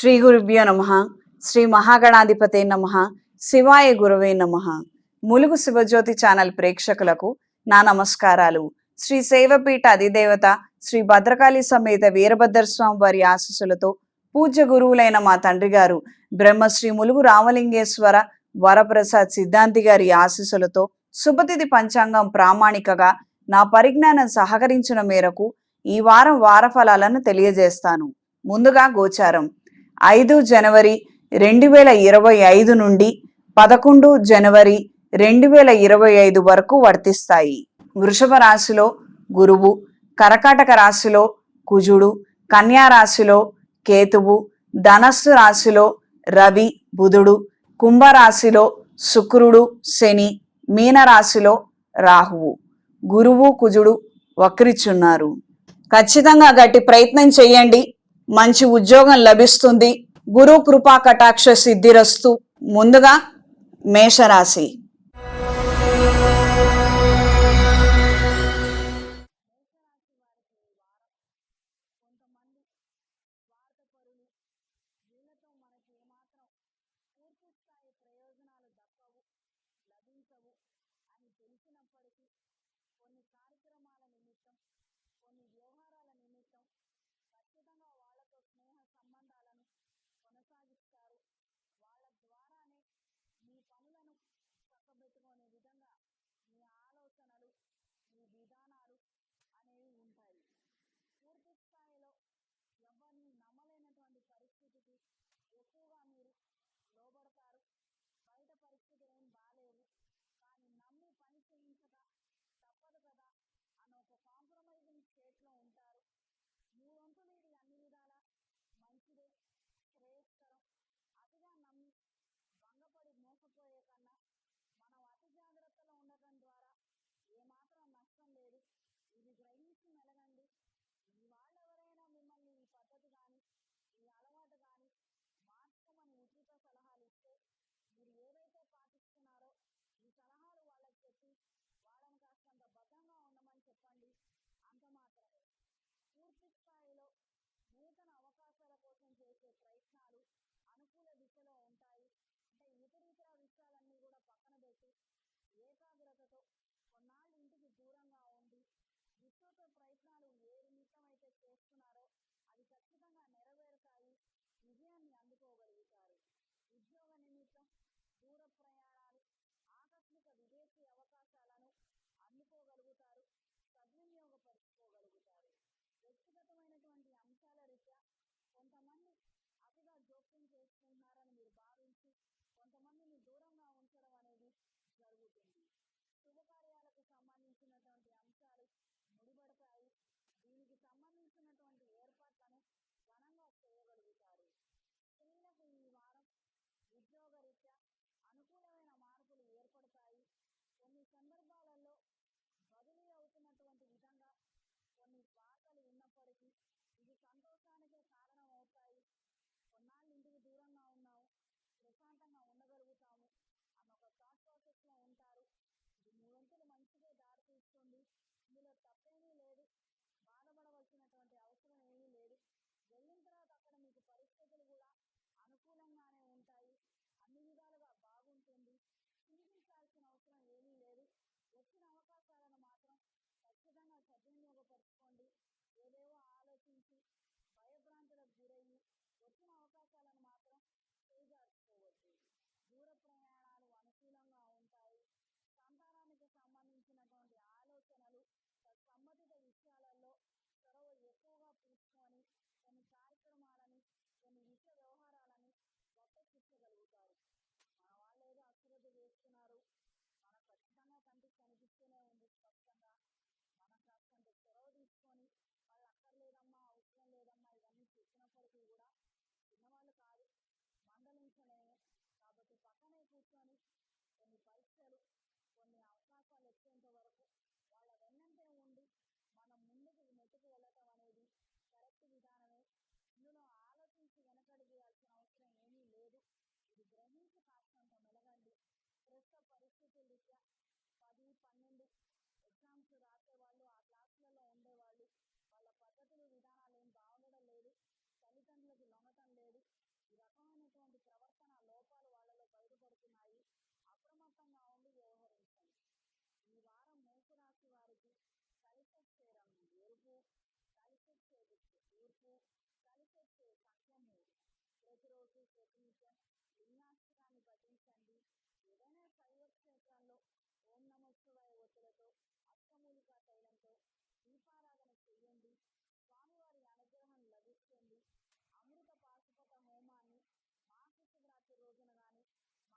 శ్రీ గురుభ్యో నమః. శ్రీ మహాగణాధిపతే నమః. శివాయ గురవే నమః. ములుగు శివజ్యోతి ఛానల్ ప్రేక్షకులకు నా నమస్కారాలు. శ్రీ సేవపీఠ అధిదేవత శ్రీ భద్రకాళి సమేత వీరభద్రస్వామి వారి ఆశీస్సులతో పూజ్య గురువులైన మా తండ్రి గారు బ్రహ్మశ్రీ ములుగు రామలింగేశ్వర వరప్రసాద్ సిద్ధాంతి గారి ఆశీస్సులతో శుభతిథి పంచాంగం ప్రామాణికగా నా పరిజ్ఞానం సహకరించిన మేరకు ఈ వారం వారఫలాలను తెలియజేస్తాను. ముందుగా గోచారం 5 జనవరి 2025 నుండి 11 జనవరి 2025 వరకు వర్తిస్తాయి. వృషభ రాశిలో గురువు, కర్కాటక రాశిలో కుజుడు, కన్యా రాశిలో కేతువు, ధనస్సు రాశిలో రవి బుధుడు, కుంభరాశిలో శుక్రుడు శని, మీనరాశిలో రాహువు. గురువు కుజుడు వక్రిచున్నారు. ఖచ్చితంగా గట్టి ప్రయత్నం చేయండి, మంచి ఉద్యోగం లభిస్తుంది. గురు కృపా కటాక్ష సిద్ధిరస్తు. ముందుగా మేషరాశి. కొన్ని కార్యక్రమాల నిమిత్తం, కొన్ని వ్యవహారాల నిమిత్తం ఖచ్చితంగా వాళ్ళతో స్నేహ సంబంధాలను కొనసాగిస్తారు. వాళ్ళ ద్వారానే మీ పనులను చక్కబెట్టుకునే విధంగా మీ ఆలోచనలు, మీ విధానాలు అనేవి ఉంటాయి. పూర్తి స్థాయిలో ఎవరిని నమ్మలేనటువంటి పరిస్థితికి ఎక్కువగా మీరు లోబడతారు. బయట పరిస్థితులు ఏం బాలేవు, కానీ నమ్మి పని చేయించక తప్పదు కదా అని ఒక కాంప్రమైజింగ్ స్టేట్లో ఉంటారు. మీ వంతులు ఇది అన్ని విధాలా మంచిదే, శ్రేయస్కరం. అతిగా నమ్మి భంగపడి మోసపోయే కన్నా మనం అతి జాగ్రత్తలో ఉండటం ద్వారా ఏమాత్రం నష్టం లేదు. ఇది గ్రహించి మెలగండి. మీ వాళ్ళు ఎవరైనా మిమ్మల్ని ఈ పద్ధతి కానీ ఈ అలవాటు కానీ మార్చుకోమని ఉచిత సలహాలు ఇస్తే మీరు ఏదైతే పాటిస్తున్నారో ఈ సలహాలు వాళ్ళకి చెప్పి వాళ్ళని కాస్తంత భద్రంగా ఉండమని చెప్పండి. అంత మాత్రమే. పూర్తి స్థాయిలో నూతన అవకాశాల కోసం చేసే ప్రయత్నాలు అనుకూల దిశలో ఉంటాయి. అంటే ఇతర విషయాలన్నీ కూడా పక్కన పెట్టి ఏకాగ్రతతో కొన్నాళ్ళు ఇంటికి దూరంగా ఉండి విస్తృత ప్రయత్నాలు ఏ నిమిత్తం అయితే చేస్తున్నారో అవి ఖచ్చితంగా నెరవేరుతాయి. విజయాన్ని అందుకోగలుగుతారు. ఉద్యోగ నిమిత్తం దూర ప్రయాణాలు, ఆకస్మిక విదేశీ అవకాశాలను అందుకోగలుగుతారు, సద్వినియోగపరుచుకోగలుగుతారు. వ్యక్తిగతమైనటువంటి అంశాల రీత్యా కొంతమంది అతిగా జోక్యం చేసుకుంటున్నారని మీరు భావించి కొంతమందిని దూరంగా ఉంచడం అనేది జరుగుతుంది. శుభకార్యాలకు సంబంధించినటువంటి అంశాలు ముడిపడతాయి. దీనికి సంబంధించినటువంటి ఏర్పాట్లను ఘనంగా చేయగలుగుతారు. స్త్రీలకు ఈ వారం ఉద్యోగ రీత్యా అనుకూలమైన మార్పులు ఏర్పడతాయి. కొన్ని సందర్భాలలో బదిలీ అవుతున్నటువంటి విధంగా కొన్ని వార్తలు ఉన్నప్పటికీ ఇవి సంతోషానికే కారణం అవుతాయి. కొన్నాళ్ళు ఇంటికి దూరంగా ఉన్నాము, ప్రశాంతంగా ఉండగలుగుతాము అన్న ఒక థాట్ ప్రాసెస్లో ఉంటారు. ఇది మీ వంతులు మంచిగా దారి తీస్తుంది. ఇందులో తప్పేమీ లేదు, బాధపడవలసినటువంటి అవసరం ఏమీ లేదు. వెళ్ళిన తర్వాత అక్కడ మీకు పరిస్థితులు కూడా అనుకూలంగానే ఉంటాయి. అన్ని విధాలుగా బాగుంటుంది. చింతించాల్సిన అవసరం ఏమీ లేదు. వచ్చిన అవకాశాలను మాత్రం ఖచ్చితంగా సద్వినియోగపరచుకోండి. ఏదేవో ఆలోచించి భయభ్రాంతులకు గురయ్యి వచ్చిన అవకాశాలను మాత్రం చేజార్చుకోవద్దు. దూర ప్రయాణాలు అనుకూలంగా ఉంటాయి. సంతానానికి సంబంధించినటువంటి ఆలోచనలు, సంబంధిత విషయాలలో చొరవ ఎక్కువగా తీసుకొని కొన్ని కార్యక్రమాలని, కొన్ని విషయ వ్యవహారాలని గట్టెక్కించగలుగుతారు. మన వాళ్ళు ఏదో అశ్రద్ధ చేస్తున్నారు, మనకు ఖచ్చితంగా కంటికి కనిపిస్తూనే ఉంది స్పష్టంగా. మనం కాస్తంత చొరవ తీసుకొని వాళ్ళు అక్కర్లేదమ్మా, అవసరం లేదమ్మా ఇవన్నీ చెప్పినప్పటికీ కూడా చిన్నవాళ్ళు కాదు, మందలించలేము. కాబట్టి పక్కనే కూర్చొని కొన్ని పరీక్షలు, కొన్ని అవకాశాలు వచ్చేంత వరకు వాళ్ళ వెన్నంటే ఉండి మనం ముందుకు నెట్టుకు వెళ్ళటం అనేది కరెక్ట్ విధానమే. ఇందులో ఆలోచించి వెనకడుగేయాల్సిన అవసరం ఏమీ లేదు. ఇది గ్రహించి కాస్తంత మెలగండి. ప్రస్తుత పరిస్థితుల రీత్యా 10, 12 ఎగ్జామ్స్ రాసేవాళ్ళు, ఆ క్లాసులలో ఉండేవాళ్ళు వాళ్ళ పద్ధతులు విధానాలు ఏం బాగుండడం లేదు. తల్లిదండ్రులకు లొంగటం లేదు. ప్రతినిత్యం లింగాష్టకాన్ని పఠించండి. ఏదైనా శైవ క్షేత్రాల్లో ఓం నమ శివాయ ఒత్తులతో అష్టమూలికా తైలంతో దీపారాధన చెయ్యండి. స్వామివారి అనుగ్రహం లభిస్తుంది. అమృత పాశుపత హోమాన్ని మహాశివరాత్రి రోజున గాని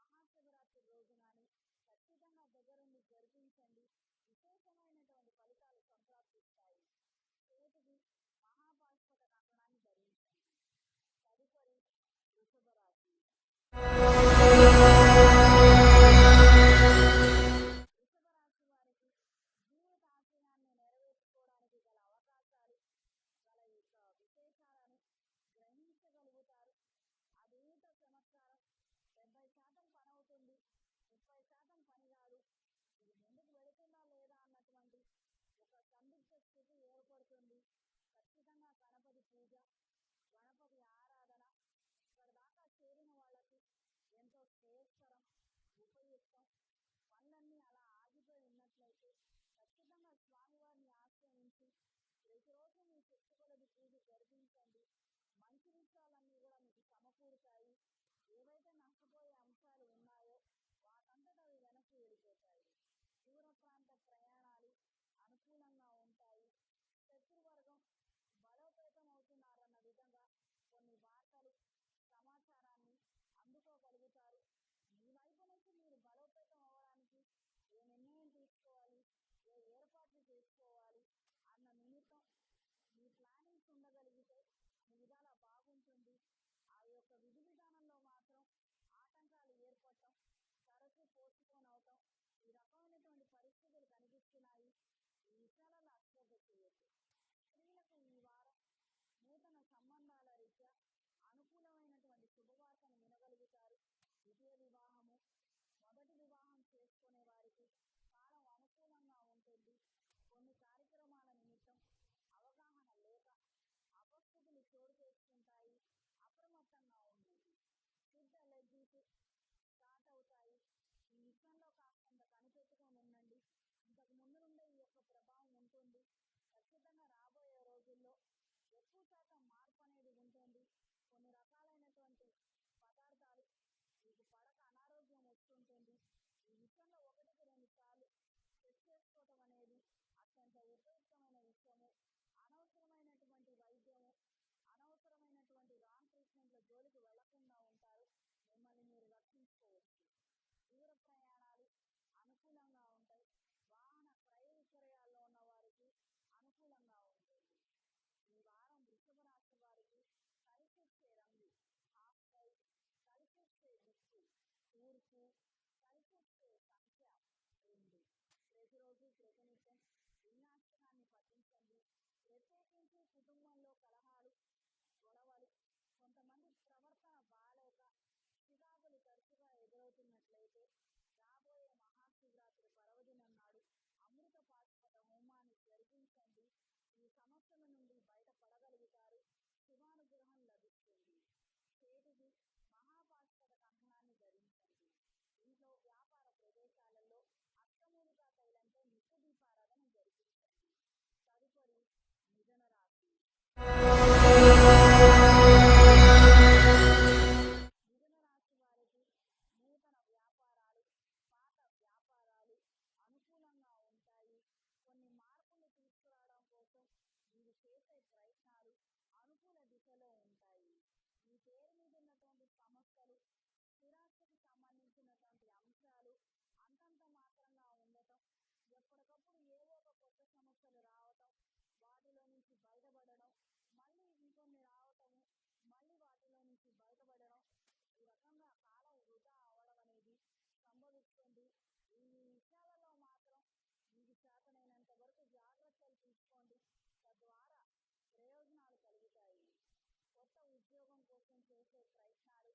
మహాశివరాత్రి రోజు గాని ఖచ్చితంగా దగ్గరుండి జరిపించండి. విశేషమైనటువంటి ఫలితాలు సంప్రాప్తిస్తాయి. చేతికి మహాపాశుపత కంకణాన్ని ధరించండి. తదుపరి వృషభ రాశి. వృషభ రాశి వారికి జీవిత ఆశయాన్ని నెరవేర్చుకోవడానికి గల అవకాశాలు గల యొక్క విశేషాలను గ్రహించగలుగుతారు. అదేమిటో చమత్కారం, 70% పని అవుతుంది, 30% పని కాదు, ఇది ముందుకు వెళుతుందా లేదా అన్నటువంటి ఒక సందిగ్ధ స్థితి ఏర్పడుతుంది. ఖచ్చితంగా గణపతి పూజ, గణపతి ఆరాధన ఇక్కడ దాకా చేరిన వాళ్ళకి ఎంతో శ్రేయస్కరం, ఉపయుక్తం. పనులన్నీ అలా ఆగిపోయి ఉన్నట్లయితే ఖచ్చితంగా స్వామివారిని ఆశ్రయించి ప్రతిరోజు మీ శక్తి కొలది పూజ జరిపించండి. మంచి విషయాలన్నీ కూడా మీకు సమకూరుతాయి. ఏవైతే నష్టపోయే అంశాలు ఉన్నాయో వాటంతటా అవి వెనక్కి వెళ్ళిపోతాయి. దూర ప్రాంత ప్రయాణాలు అనుకూలంగా ఉంటాయి. శత్రువర్గం బలోపేతం అవుతున్నారన్న విధంగా కొన్ని వార్తలు, సమాచారాన్ని అందుకోగలుగుతారు. మీ వైపు నుంచి మీరు బలోపేతం అవ్వడానికి ఏ నిర్ణయం తీసుకోవాలి, ఏ ఏర్పాట్లు చేసుకోవాలి అన్న నిమిత్తం మీ ప్లానింగ్స్ ఉండగలిగితే అన్ని విధాలా బాగుంటుంది. ఆ యొక్క విధి విధానంలో మాత్రం ఆటంకాలు ఏర్పడటం, తరచూ పోస్ట్పోన్ అవటం, ఈ రకమైనటువంటి పరిస్థితులు కనిపిస్తున్నాయి. ఈ విషయాలలో అశ్రద్ధ చేయొద్దు. స్త్రీలకు ఈ వారం నూతన సంబంధాల రీత్యా అనుకూలమైనటువంటి శుభవార్తను వినగలుగుతారు. ద్వితీయ వివాహము, మొదటి వివాహం చేసుకునే వారికి కాలం అనుకూలంగా ఉంటుంది. కొన్ని కార్యక్రమాల నిమిత్తం అవగాహన లేక అపస్థితులు చోటు చేసుకుంటాయి. అప్రమత్తంగా ఉండండి. ఫుడ్ అలర్జీస్ స్టార్ట్ అవుతాయి. ఈ విషయంలో కాస్తంత కనిపెట్టుకొని ఉండండి. ఇంతకు ముందు నుండే ఈ యొక్క ప్రభావం ఉంటుంది. ఖచ్చితంగా రాబోయే రోజుల్లో ఎక్కువ శాతం మార్పు అనేది ఉంటుంది. కొన్ని రకాలైనటువంటి పదార్థాలు మీకు పడక అనారోగ్యం వస్తుంటుంది. ఈ విషయంలో 1-2 సార్లు చెక్ చేసుకోవటం అనేది అత్యంత ఉపయుక్తమైన విషయము. అనవసరమైనటువంటి వైద్యము, అనవసరమైనటువంటి రాంగ్ ట్రీట్మెంట్ల జోలికి వెళ్లకుండా ఉంటారు. మిమ్మల్ని మీరు రక్షించుకోవచ్చు. దూర ప్రయాణాలు అనుకూలంగా ఉంటాయి. వాహన క్రయ విక్రయాల్లో ఉన్న వారికి అనుకూలంగా ఉంటుంది. ఈ వారం వృషభ రాశి వారికి కలిసొచ్చే రంగు హాఫ్ వైట్, కలిసొచ్చే దిక్కు తూర్పు, కలిసొచ్చే సంఖ్య 2. ప్రతిరోజు ప్రతినిత్యం లింగాష్టకాన్ని పఠించండి. ప్రత్యేకించి కుటుంబంలో కలహాలు, గొడవలు, కొంతమంది ప్రవర్తన బాలేక చికాకులు తరచుగా ఎదురవుతున్నట్లయితే రాబోయే మహాశివరాత్రి పర్వదినం నాడు అమృత పాశుపత హోమాన్ని జరిపించండి. ఈ సమస్యల నుండి బయటపడగలుగుతారు. శివానుగ్రహం లభిస్తుంది. చేతికి మహాపాశుపత కంకణాన్ని ధరించండి. ఇంట్లో, వ్యాపార ప్రదేశాలలో అష్టమూలికా తైలంతో నిత్య దీపారాధన జరిపించండి. తదుపరి మిథున రాశి. మిథున రాశి వారికి నూతన వ్యాపారాలు, పాత వ్యాపారాలు అనుకూలంగా ఉంటాయి. కొన్ని మార్పులు తీసుకురావడం కోసం మీరు చేసే ప్రయత్నాలు అనుకూల దిశలో ఉంటాయి. మీ పేరు మీద ఉన్నటువంటి సమస్యలు, స్థిరాస్తికి సంబంధించినటువంటి అంశాలు అంతంత మాత్రంగా ఉండటం, ఎప్పటికప్పుడు ఏవో ఒక కొత్త సమస్యలు రావటం, వాటిలో నుంచి బయటపడడం, మళ్ళీ ఇంకొన్ని రావటము, మళ్ళీ వాటిలో నుంచి బయటపడడం, ఈ రకంగా కాలం వృధా అవడం అనేది సంభవిస్తుంది. ఈ విషయాలలో మాత్రం మీకు చేతనైనంత వరకు జాగ్రత్తలు తీసుకోండి. తద్వారా ప్రయోజనాలు కలుగుతాయి. కొత్త ఉద్యోగం కోసం చేసే ప్రయత్నాలు,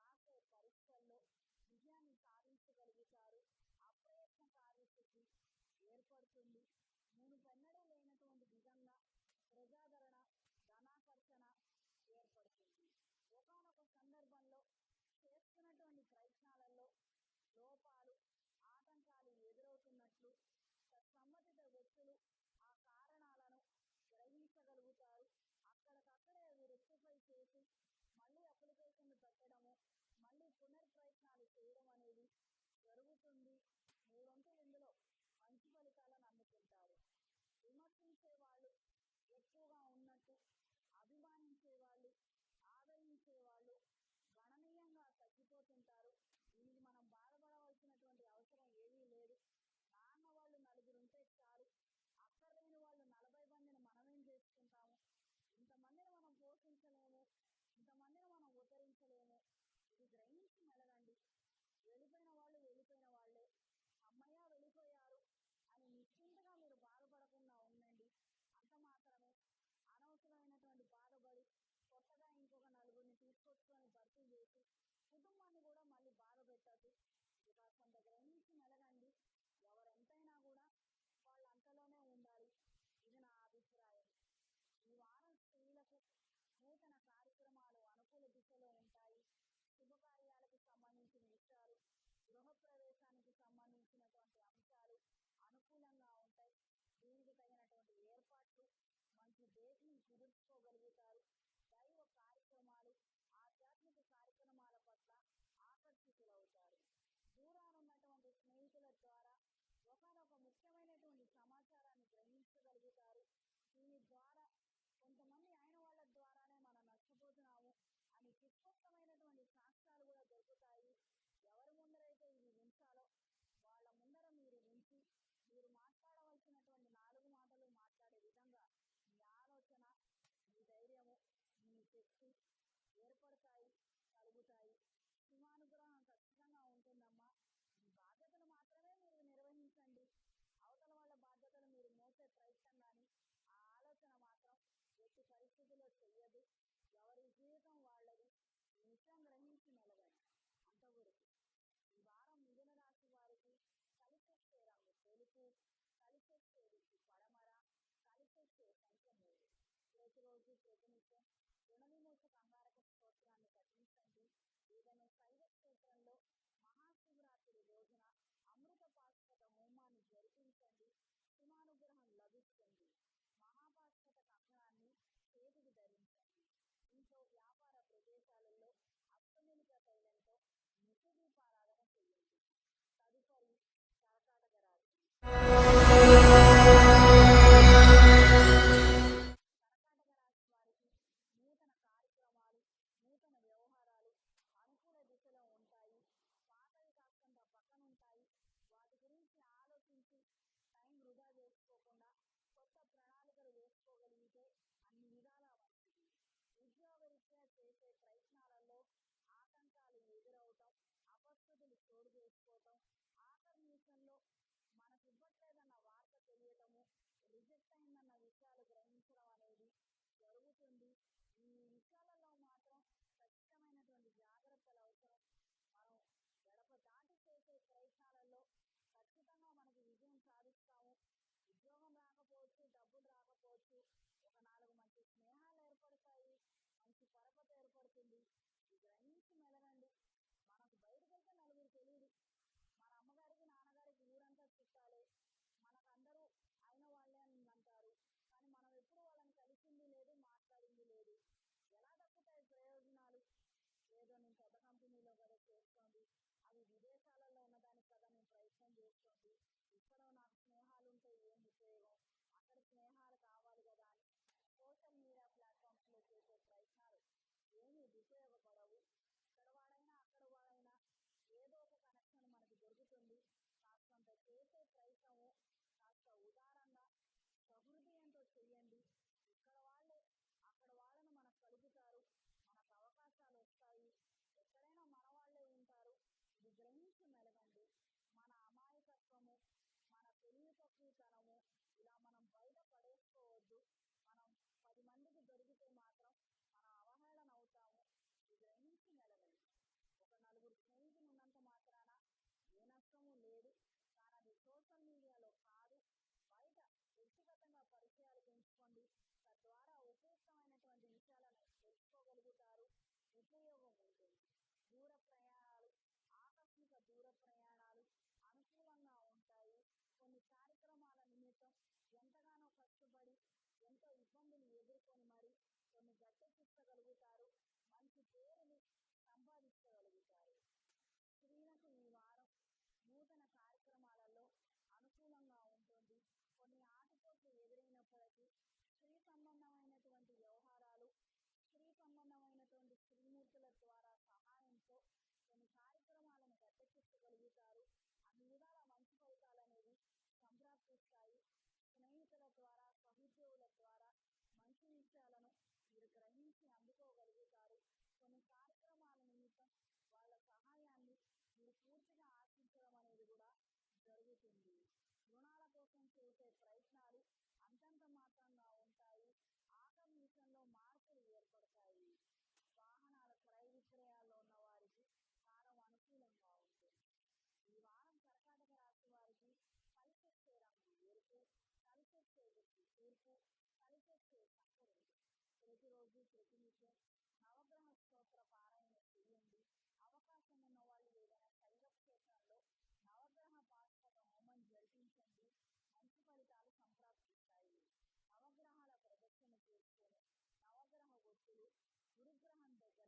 రాసే పరీక్షల్లో విజయాన్ని సాధించగలుగుతారు. అప్రయత్న కార్యసిద్ధి ఏర్పడుతుంది. మునుపెన్నడూ లేనటువంటి విధంగా ప్రజాదరణ, ధనాకర్షణ ఏర్పడుతుంది. ఒకానొక సందర్భంలో చేస్తున్నటువంటి ప్రయత్నాలలో లోపాలు, ఆటంకాలు ఎదురవుతున్నట్లు సంబంధిత వ్యక్తులు ఆ కారణాలను గ్రహించగలుగుతారు. అక్కడికక్కడే అవి రెక్టిఫై చేసి మళ్ళీ అప్లికేషన్లు పెట్ట చేయడము, మళ్ళీ పునర్ప్రయత్నాలు చేయడం అనేది జరుగుతుంది. మీరంతా ఇందులో మంచి ఫలితాలను అందుకుంటారు. విమర్శించే వాళ్ళు ఎక్కువగా ఉన్నట్టు, అభిమానించే వాళ్ళు, ఆదరించే వాళ్ళు గణనీయంగా తగ్గిపోతుంటారు. దీనికి మనం బాధపడవలసినటువంటి అవసరం ఏమీ లేదు. నాన్న వాళ్ళు నలుగురు ఉంటే చాలు, అక్కర్లేని వాళ్ళు 40 మందిని మనమేం చేసుకుంటాము? ఇంతమందిని మనం పోషించలేము, ఇంతమందిని మనం ఉద్ధరించలేము. ఇది గ్రహించి మెలగండి. వెళ్ళిపోయిన వాళ్ళు వెళ్ళిపోయిన వాళ్ళే, అమ్మయ్య వెళ్ళిపోయారు అని నిశ్చింతగా మీరు బాధపడకుండా ఉండండి. అంత మాత్రమే. అనవసరమైనటువంటి బాధపడి కొత్తగా ఇంకొక నలుగురిని తీసుకొచ్చుకొని భర్తీ చేసి కుటుంబాన్ని కూడా మళ్ళీ బాధ పెట్టద్దు. ఇది కాస్తంత గ్రహించి మెలగండి. ఎవరెంతైనా కూడా వాళ్ళు అంతలోనే ఉండాలి. ఇది నా అభిప్రాయం. ఈ వారం స్త్రీలకు నూతన కార్యక్రమాలు అనుకూల దిశలో ఉంటాయి. శుభకార్యాలకు సంబంధించిన విషయాలు, గృహప్రవేశానికి సంబంధించినటువంటి అంశాలు అనుకూలంగా ఉంటాయి. దీనికి తగినటువంటి ఏర్పాట్లు, మంచి డేట్ని కుదుర్చుకోగలుగుతారు. దైవ కార్యక్రమాలు, ఆధ్యాత్మిక కార్యక్రమాల పట్ల ఆకర్షితులవుతారు. దూరానున్నటువంటి స్నేహితుల ద్వారా ఒకనొక ముఖ్యమైనటువంటి సమాచారాన్ని గ్రహించగలుగుతారు. దీని ద్వారా కొంతమంది అయిన వాళ్ళ ద్వారానే మనం నష్టపోతున్నాము అని సుస్పష్టమైనటువంటి సాక్ష్యాలు కూడా దొరుకుతాయి. ఎవరి ముందరైతే ఇది ఉంచాలో వాళ్ళ ముందర మీరు ఉంచి, మీరు మాట్లాడవలసినటువంటి 4 మాటలు మాట్లాడే విధంగా మీ ఆలోచన, మీ ధైర్యము, మీ శక్తి ఏర్పడతాయి, కలుగుతాయి. శివానుగ్రహం ఖచ్చితంగా ఉంటుందమ్మా. మీ బాధ్యతలు మాత్రమే మీరు నిర్వహించండి. అవతల వాళ్ళ బాధ్యతలు మీరు మోసే ప్రయత్నం కానీ ఆ ఆలోచన మాత్రం ఎట్టి పరిస్థితుల్లో చెయ్యదు. ఎవరి జీవితం వాళ్ళది. ఈ విషయం గ్రహించి మెలగండి. అంతవరకు ఈ వారం మిథున రాశి వారికి కలిసొచ్చే రంగు తెలుపు, కలిసొచ్చే దిక్కు పడమర, కలిసొచ్చే సంఖ్య 3. ప్రతిరోజు ప్రతినిత్యం రుణవిమోచక అంగారక స్తోత్రాన్ని పఠించండి. ఏదైనా శైవ క్షేత్రంలో మహాశివరాత్రి రోజున అమృత పాశుపత హోమాన్ని జరిపించండి. శివానుగ్రహం లభిస్తుంది. మహాపాశుపత కంకణాన్ని చేతికి ధరించండి. ఇంట్లో వ్యాపార ప్రదేశాలలో అష్టమూలిక తైలంతో నిత్య దీపారాధన చేయండి. తదుపరి కర్కాటక రాశి. కర్కాటక రాశి వారికి నూతన కార్యక్రమాలు, నూతన వ్యవహారాలు అనుకూల దిశలో ఉంటాయి. పాతవి కాస్తంత పక్కనుంటాయి. వాటి గురించి ఆలోచించి టైం వృధా చేసుకోకుండా కొత్త ప్రణాళికలు వేసుకోగలిగితే అన్ని విధాలా మంచిది. ఉద్యోగరీత్యా చేసే ప్రయత్నాలలో ఆటంకాలు ఎదురవటం, అపస్థుతులు చోటు చేసుకోవటం, ఆఖరి నిమిషంలో మనకు ఇవ్వట్లేదన్న వార్త తెలియటము, రిజెక్ట్ అయిందన్న విషయాలు గ్రహించడం అనేది జరుగుతుంది. ఈ విషయాలలో మాత్రం ఖచ్చితమైనటువంటి జాగ్రత్తలు అవసరం. మనం గడప దాటి చేసే ప్రయత్నాలలో ఖచ్చితంగా మనకి విజయం సాధిస్తాము. ఉద్యోగం రాకపోవచ్చు, డబ్బులు రాకపోవచ్చు, ఒక 4 మంచి స్నేహాలు ఏర్పడతాయి, మంచి పరపతి ఏర్పడుతుంది. ఇది గ్రహించి మెలగండి. మనకు బయటకు వెళ్తే నలుగురు తెలియదు. మన అమ్మగారికి, నాన్నగారికి ఊరంతా చుట్టాలే, మనకు అందరూ అయిన వాళ్ళే అని అంటారు. కానీ మనం ఎప్పుడు వాళ్ళని కలిసింది లేదు, మాట్లాడింది లేదు. ఎలా దక్కుతాయి ప్రయోజనాలు? ఏదో నేను పెద్ద కంపెనీలో కదా చేస్తోంది, అవి విదేశాలలో ఉన్నదానికి కదా నేను ప్రయత్నం చేస్తోంది, ఇక్కడ నాకు స్నేహాలు ఉంటే ఏం ఉపయోగం, అక్కడ స్నేహాలు కావాలి కదా అని సోషల్ మీడియా ప్లాట్ఫామ్స్లో చేసే ప్రయత్నాలు ఏమీ ఉపయోగపడవు. ఇక్కడ వాడైనా అక్కడ వాడైనా ఏదో ఒక కనెక్షన్ మనకు దొరుకుతుంది. కాస్తంత చేసే ప్రయత్నము కాస్త ఉదారంగా సహృదయంతో చెయ్యండి. ఇక్కడ వాళ్ళే అక్కడ వాళ్ళను మనకు కలుపుతారు, మనకు అవకాశాలు వస్తాయి. ఎక్కడైనా మన వాళ్ళే ఉంటారు. ఇది గ్రహించి మెలగండి. మన అమాయకత్వము, మన తెలివి తక్కువతనము ఇలా మనం బయట పడేసుకోవద్దు. మనం 10 మందికి దొరికితే మాత్రం మనం అవహేళన అవుతాము. ఇది గ్రహించి మెలగండి. ఒక నలుగురు స్నేహితులు ఉన్నంత మాత్రాన ఏ నష్టము లేదు. కానీ అది సోషల్ మీడియాలో చేసి అందుకోగలుగుతారు. కొన్ని కార్యక్రమాల నిమిత్తం వాళ్ళ సహాయాన్ని మీరు పూర్తిగా ఆశించడం అనేది కూడా జరుగుతుంది. రుణాల కోసం చేసే ప్రయత్నాలు అంతంత మాత్రంగా ఉంటాయి. ఆఖరి నిమిషంలో మార్పులు ఏర్పడతాయి. వాహనాల క్రయ విక్రయాల్లో ఉన్న వారికి కాలం అనుకూలంగా ఉంటుంది. ఈ వారం కర్కాటక రాశి వారికి కలిసొచ్చే రంగు ఎరుపు, కలిసొచ్చే దిక్కు తూర్పు, కలిసొచ్చే సంఖ్య 2. ప్రతిరోజు ప్రతినిత్యం నవగ్రహ స్తోత్ర పారాయణ చేయండి. అవకాశం ఉన్న వాళ్ళు ఏదైనా శైవ క్షేత్రంలో నవగ్రహ పాశుపత హోమం జరిపించండి. మంచి ఫలితాలు సంప్రాప్తిస్తాయి. నవగ్రహాల ప్రదక్షిణ చేసుకొని నవగ్రహ ఒత్తులు గురుగ్రహం దగ్గర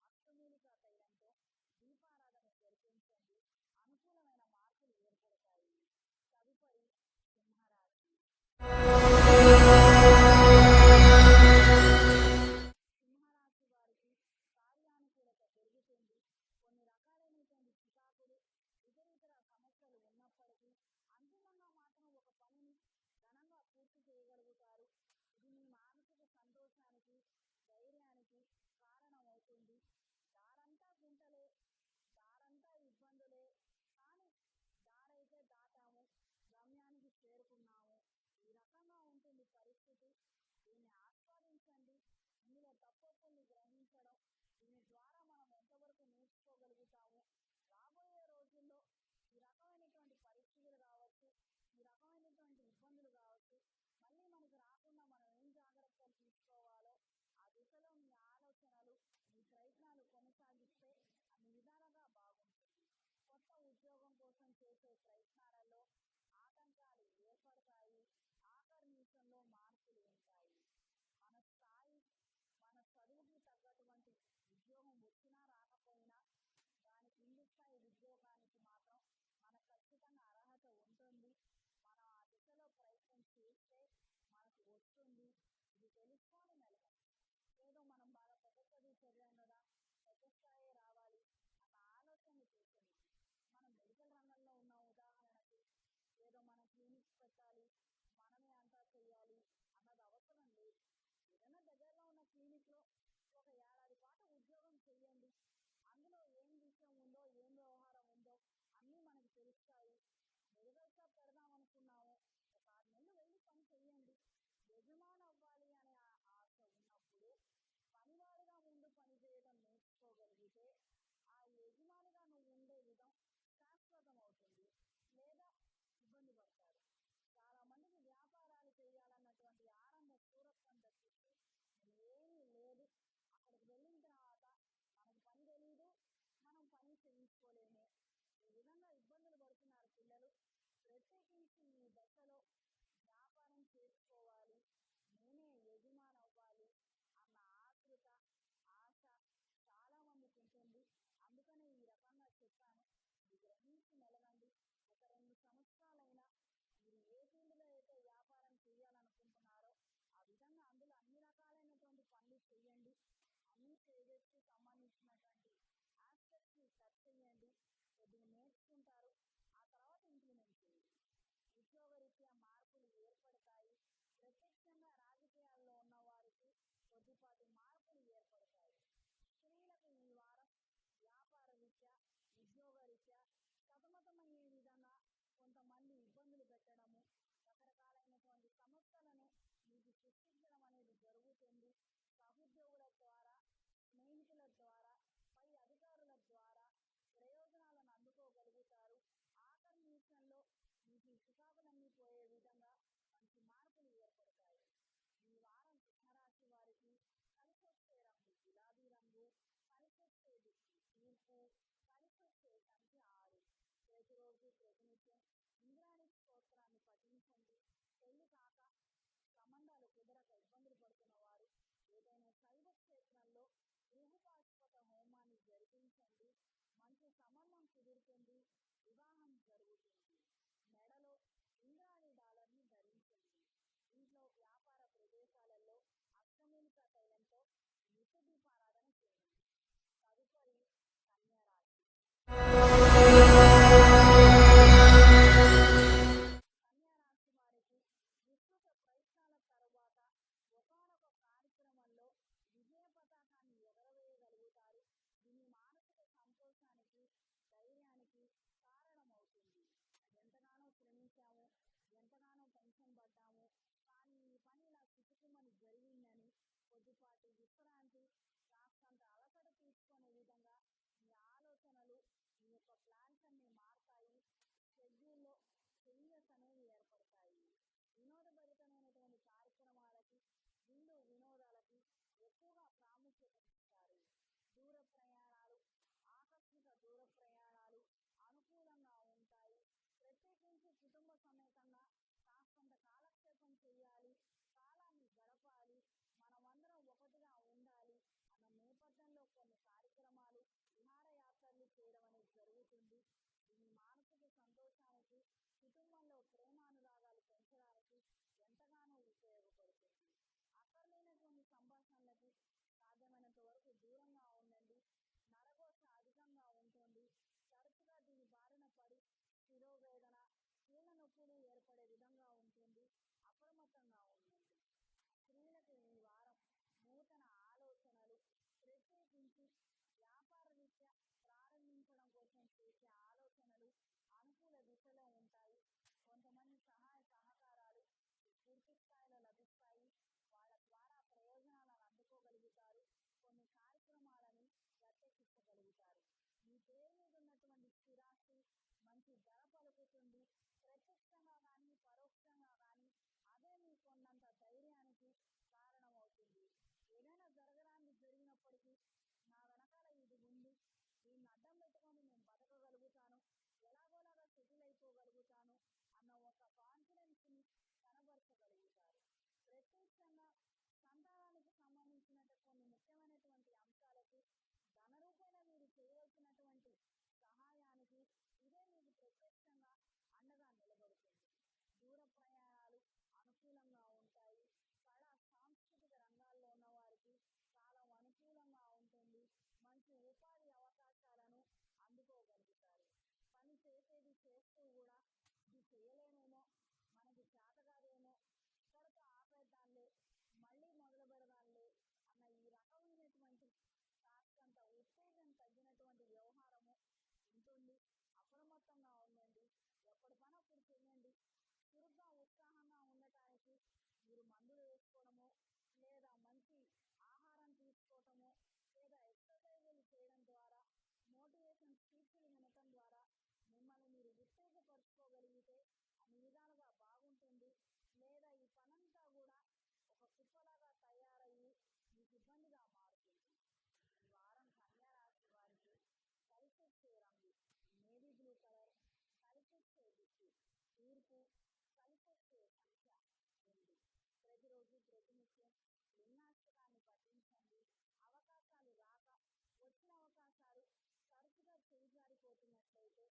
అష్టమూలికా తైలంతో దీపారాధన జరిపించండి. అనుకూలమైన మార్పులు ఏర్పడతాయి. తదుపరి సింహరాశి. సింహరాశి వారికి కార్యానుకూలత పెరుగుతుంది. కొన్ని రకాలైనటువంటి చికాకులు ఇతర సమస్యలు ఉన్నప్పటికీ అంతిమంగా మాత్రం ఒక పనిని ఘనంగా పూర్తి చేయగలుగుతారు. ఇది మీ మానసిక సంతోషానికి, ధైర్యానికి కారణమవుతుంది. దారంతా గుంటలే, దారంతా ఇబ్బందులే, కానీ దారైతే దాటాము, గమ్యానికి చేరుకున్నాము. ఈ రకంగా ఉంటుంది పరిస్థితి. దీన్ని ఆస్వాదించండి. ఇందులో తప్పొప్పుల్ని గ్రహించడం, దీని ద్వారా మనం ఎంతవరకు నేర్చుకోగలుగుతాము. రాబోయే రోజుల్లో ఈ రకమైనటువంటి పరిస్థితులు కావచ్చు, ఈ రకమైనటువంటి ఇబ్బందులు కావచ్చు, మళ్ళీ మనకు రాకుండా మనం ఏం జాగ్రత్తలు తీసుకోవాలో ఆ దిశలో మీ ఆలోచనలు, మీ ప్రయత్నాలు కొనసాగిస్తే అన్ని విధాలుగా బాగుంటుంది. కొత్త ఉద్యోగం కోసం చేసే ప్రయత్నాలలో ఆటంకాలు ఏర్పడతాయి. ఆఖరి నిమిషంలో మార్పులు ఉంటాయి. మన స్థాయి, మన చదువుకి తగ్గటువంటి ఉద్యోగం వచ్చినా రాకపోయినా దాని కింది స్థాయి ఉద్యోగానికి మాత్రం మనకు ఖచ్చితంగా అర్హత ఉంటుంది. మనం ఆ దిశలో ప్రయత్నం చేస్తే మనకు వస్తుంది. ఇది తెలుసుకొని మెలగండి. ఏదో మనం బాగా పెద్ద చదువు చదివాం కదా, పెద్ద స్థాయి రావాలి అన్న ఆలోచనలు చేస్తుంది. మనం మెడికల్ రంగంలో ఉన్న ఉదాహరణకి ఏదో మనం క్లినిక్స్ పెట్టాలి, మనమే అంతా చేయాలి అన్నది అవసరం లేదు. ఏదైనా దగ్గరలో ఉన్న క్లినిక్లో ఒక ఏడాది పాటు ఉద్యోగం చేయండి. అందులో ఏం విషయం ఉందో, ఏం వ్యవహారం ఉందో అన్నీ మనకు తెలుస్తాయి. మెడికల్ షాప్ పెడదాం అనుకున్నాము, ఒక 6 నెలలు వెళ్ళి పని చేయండి. యజమాని అవ్వాలి అనే ఆశ ఉన్నప్పుడు పనివాడిగా ముందు పని చేయడం నేర్చుకోగలిగితే ఆ యజమానిగా నువ్వు ఉండే విధం శాశ్వతం అవుతుంది. లేదా ఇబ్బంది పడతారు. చాలా మందికి వ్యాపారాలు చేయాలన్నటువంటి ఆరంభ స్థూరత్వం తప్పించి ఏమీ లేదు. అక్కడికి వెళ్ళిన తర్వాత మనకు పని తెలీదు, మనం పని చేయించుకోలేము. ఈ విధంగా ఇబ్బందులు పడుతున్నారు పిల్లలు. ప్రత్యేకించి ఈ దశలో వ్యాపారం చేసుకోవాలి, నేనే యజమాని అవ్వాలి అన్న ఆతృత, ఆశ చాలా మందికి ఉంటుంది. అందుకనే ఈ రకంగా చెప్పాను. ఇది గ్రహించి మెలగండి. ఒక 2 సంవత్సరాలైనా మీరు ఏ ఫీల్డ్లో అయితే వ్యాపారం చేయాలనుకుంటున్నారో ఆ విధంగా అందులో అన్ని రకాలైనటువంటి పనులు చేయండి. అన్ని స్టేజెస్కి సంబంధించినటువంటి ఆస్పెక్ట్స్ని టచ్ చేయండి. కొద్దిగా నేర్చుకుంటారు. ఆ తర్వాత ఇంప్లిమెంట్ చేయండి. ఉద్యోగరీత్యా మార్పులు ఏర్పడతాయి. ప్రత్యక్షంగా రాజకీయాల్లో ఉన్న వారికి కొద్దిపాటి మార్పులు ఏర్పడతాయి. స్త్రీలకు ఈ వారం వ్యాపార రీత్యా, ఉద్యోగ రీత్యా సతమతమయ్యే విధంగా కొంతమంది ఇబ్బందులు పెట్టడము, రకరకాలైనటువంటి సమస్యలను మీకు సృష్టించడం అనేది జరుగుతుంది. సహోద్యోగుల ద్వారా, స్నేహితుల ద్వారా, పై అధికారుల ద్వారా ప్రయోజనాలను అందుకోగలుగుతారు. ఆఖరి నిమిషంలో మీకు చికాకులన్నీ పోయే విధంగా మంచి మార్పులు ఏర్పడతాయి. ఈ వారం సింహరాశి వారికి కలిసొచ్చే రంగు గులాబీ రంగు, కలిసొచ్చే దిక్కు తూర్పు, కలిసొచ్చే సంఖ్య 6. ప్రతిరోజు ప్రతినిత్యం ఇంద్రాణి స్తోత్రాన్ని పఠించండి. పెళ్లి కాక, సంబంధాలు కుదరక ఇబ్బందులు పడుతున్న వారు ఏదైనా శైవ క్షేత్రంలో గృహపాశుపత హోమాన్ని జరిపించండి. మంచి సంబంధం కుదురుతుంది, వివాహం జరుగుతుంది. మెడలో ఇంద్రాణి డాలర్ని ధరించండి. ఇంట్లో వ్యాపార ప్రదేశాలలో అష్టమూలికా తైలంతో నిత్య దీపారాధన చేయండి. తదుపరి కన్యా రాశి. కన్యా రాశి వారికి విస్తృత ప్రయత్నాల తరువాత ఒకానొక కార్యక్రమంలో విజయ అన్ని మారుతాయి. షెడ్యూల్లో చేంజెస్ అనేవి ఏర్పడతాయి. వినోదభరితమైనటువంటి కార్యక్రమాలకి, వినోదాలకి ఎక్కువగా ప్రాముఖ్యతనిస్తారు. దూర ప్రయాణాలు, ఆకస్మిక దూర ప్రయాణాలు అనుకూలంగా ఉంటాయి. ప్రత్యేకించి కుటుంబ సమేతంగా కాస్తంత కాలక్షేపం చేయాలి, కాలాన్ని గడపాలి, మనమందరం ఒకటిగా ఉండాలి అన్న నేపథ్యంలో కొన్ని కార్యక్రమాలు, విహారయాత్రలు చేయడం అనేది జరుగుతుంది. ఇది మానసిక సంతోషానికి, కుటుంబంలో ప్రేమానురాగాలు పెంచడానికి ఎంతగానో ఉపయోగపడుతుంది. అక్కర్లేనటువంటి సంభాషణలకి సాధ్యమైనంత వరకు దూరంగా ఉండండి. నరఘోష అధికంగా ఉంటుంది. తరచుగా దీని బారిన పడి శిరోవేదన, కీళ్ళ నొప్పులు ఏర్పడే విధంగా ఉంటుంది. అప్రమత్తంగా ఉండండి. స్త్రీలకు ఈ వారం నూతన ఆలోచనలు, ప్రత్యేకించి వ్యాపార రీత్యా ప్రారంభించడం కోసం చేసే ఆలోచనలు అనుకూల దిశలో ఉంటాయి. కొంతమంది సహాయ సహకారాలు పూర్తి స్థాయిలో లభిస్తాయి. వాళ్ళ ద్వారా ప్రయోజనాలను అందుకోగలుగుతారు. కొన్ని కార్యక్రమాలని గట్టెక్కించగలుగుతారు. మీ పేరు మీద ఉన్నటువంటి స్థిరాస్తి మంచి ధర పలుకుతుంది. ప్రత్యక్షంగా కానీ పరోక్షంగా కానీ అదే మీకు ఉన్నంత ధైర్యానికి కారణమవుతుంది. ఏదైనా జరగడానికి జరిగినప్పటికీ నా వెనకాల ఇది ఉంది, దీన్ని అడ్డం పెట్టుకొని నేను బతకగలుగుతాను, ఎలాగోలాగా సెటిల్ అయిపోగలుగుతాను అన్న ఒక కాన్ఫిడెన్స్ని కనబరచగలుగుతారు. ప్రత్యక్షంగా సంతానానికి సంబంధించిన కొన్ని ముఖ్యమైనటువంటి అంశాలకి ధన రూపేణ మీరు చేయవలసినటువంటి సహాయానికి ఇదే మీకు ప్రత్యక్షంగా అండగా నిలబడుతుంది. దూర ప్రయాణాలు అనుకూలంగా ఉంటాయి. కళా సాంస్కృతిక రంగాల్లో ఉన్న వారికి చాలా అనుకూలంగా ఉంటుంది. మంచి ఉపాధి అవకాశాలను అందుకోగలుగుతారు. పని చేసేది చేస్తూ కూడా ఇది చేయలేమేమో, మనకి చేత కాదేమో, ఇక్కడతో ఆపేద్దాంలే, మళ్ళీ మొదలు పెడదాంలే అన్న ఈ రకమైనటువంటి కాస్తంత ఉత్తేజం తగ్గినటువంటి వ్యవహారము ఉంటుంది. అప్రమత్తంగా ఉండండి. ఎప్పటి పని అప్పుడు చేయండి. చురుగ్గా ఉత్సాహంగా ఉండటానికి మీరు మందులు వేసుకోవడము, లేదా మంచి ఆహారం తీసుకోవటము, లేదా ఎక్సర్సైజులు చేయడం ద్వారా, మోటివేషన్ స్పీచ్లు వినటం ద్వారా మిమ్మల్ని మీరు ఉత్తేజపరచుకోగలిగితే అన్ని విధాలుగా బాగుంటుంది. లేదా ఈ పనంతా కూడా ఒక కుప్పలాగా తయారయ్యి మీకు ఇబ్బందిగా మారుతుంది. ఈ వారం కన్యా రాశి వారికి కలిసొచ్చే రంగు నేవీ బ్లూ కలర్, కలిసొచ్చే దిక్కు తూర్పు, కలిసొచ్చే సంఖ్య 2. ప్రతిరోజు ప్రతినిత్యం లింగాష్టకాన్ని పఠించండి. అవకాశాలు రాక వచ్చిన అవకాశాలు తరచుగా చేజారిపోతున్నట్లయితే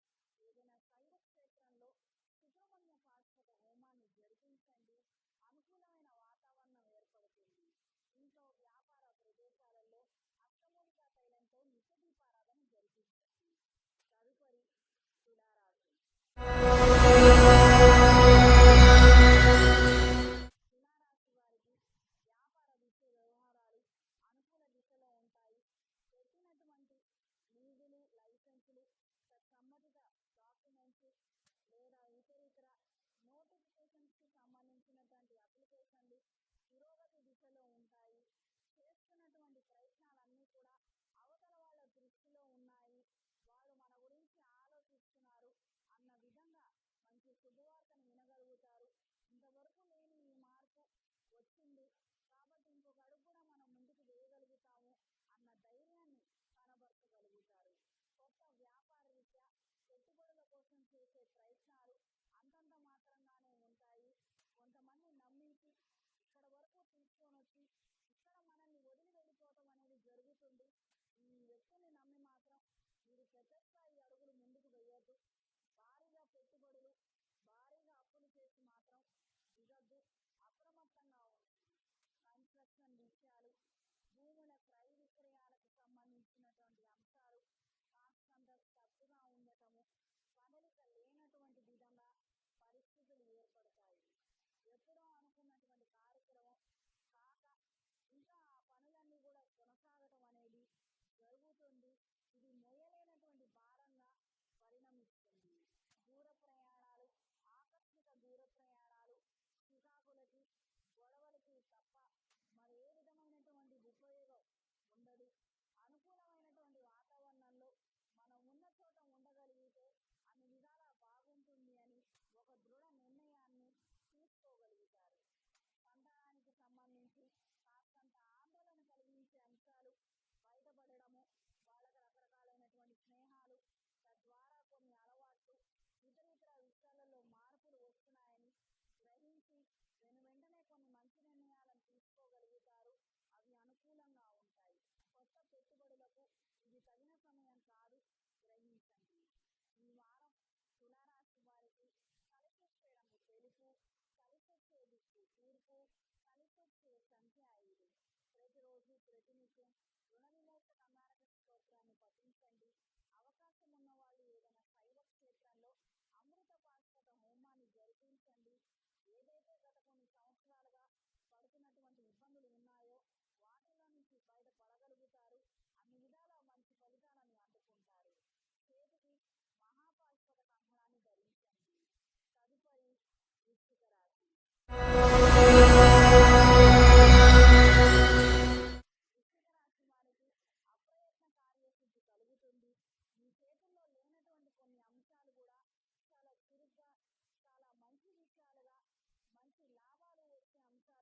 ఏదైనా శైవ క్షేత్రంలో సుబ్రహ్మణ్య పాశుపత హోమాన్ని జరిపించండి. అనుకూలమైన వాతావరణం ఏర్పడుతుంది. ఇంట్లో వ్యాపార ప్రదేశాలలో అష్టమూలికా తైలంతో నిత్య దీపారాధన జరిపించండి. తదుపరి తులారాశి. తులారాశి వారికి వ్యాపార విషయ వ్యవహారాలు అనుకూల దిశలో ఉంటాయి. పెట్టినటువంటి లీజులు, లైసెన్సులు, సంబంధిత డాక్యుమెంట్స్ లేదా ఇతర నోటిఫికేషన్స్కి సంబంధించినటువంటి అప్లికేషన్లు పురోగతి దిశలో ఉంటాయి. చేస్తున్నటువంటి ప్రయత్నాలన్నీ కూడా అవతల వాళ్ళ దృష్టిలో ఉన్నాయి, వాళ్ళు మన గురించి ఆలోచిస్తున్నారు అన్న విధంగా మంచి శుభవార్తను వినగలుగుతారు. ఇంతవరకు లేని ఈ మార్పు వచ్చింది కాబట్టి ఇంకొక అడుగు కూడా మనం ముందుకు వేయగలుగుతాము అన్న ధైర్యాన్ని కనబరచగలుగుతారు. కొత్త వ్యాపార రీత్యా పెట్టుబడుల కోసం చేసే ప్రయత్నాలు అంతంత మాత్రంగానే ఉంటాయి. కొంతమంది నమ్మించి ఇక్కడ వరకు తీసుకొని వచ్చి ఇక్కడ మనల్ని వదిలి వెళ్ళిపోవటం అనేది జరుగుతుంది. ఈ వ్యక్తిని నమ్మి మాత్రం మీరు పెద్ద స్థాయి అడుగులు ముందుకు వేయద్దు. భారీగా పెట్టుబడులు, భారీగా అప్పులు చేసి మాత్రం దిగద్దు. అప్రమత్తంగా ఉంటుంది. కన్స్ట్రక్షన్ విషయాలు, భూముల క్రయ విక్రయాలకు సంబంధించినటువంటి అంశాలు కాస్తంత తప్పుగా ఉండటము, కదలిక లేనటువంటి విధంగా పరిస్థితులు ఏర్పడతాయి. ఎప్పుడో అనుకున్నటువంటి కార్యక్రమం కాక ఇంకా ఆ పనులన్నీ కూడా కొనసాగటం అనేది జరుగుతుంది. ఇది మోయలేనటువంటి భారంగా పరిణమిస్తుంది. దూర ప్రయాణాలు, ఆకస్మిక దూర ప్రయాణాలు ప్రతినిత్యం రుణ విమోచన కర్ణాటక స్తోత్రాన్ని పఠించండి. అవకాశం ఉన్న వాళ్ళు ఏదైనా శైవ క్షేత్రంలో అమృత పాశుపత హోమాన్ని జరిపించండి. ఏదైతే గత కొన్ని సంవత్సరాలుగా పడుతున్నటువంటి ఇబ్బందులు ఉన్నాయో వాటిలో నుంచి బయటపడగలుగుతారు. అన్ని విధాల మంచి ఫలితాలను అందుకుంటారు. చేతికి మహాపాశుపత కంకణాన్ని ధరించండి. తదుపరి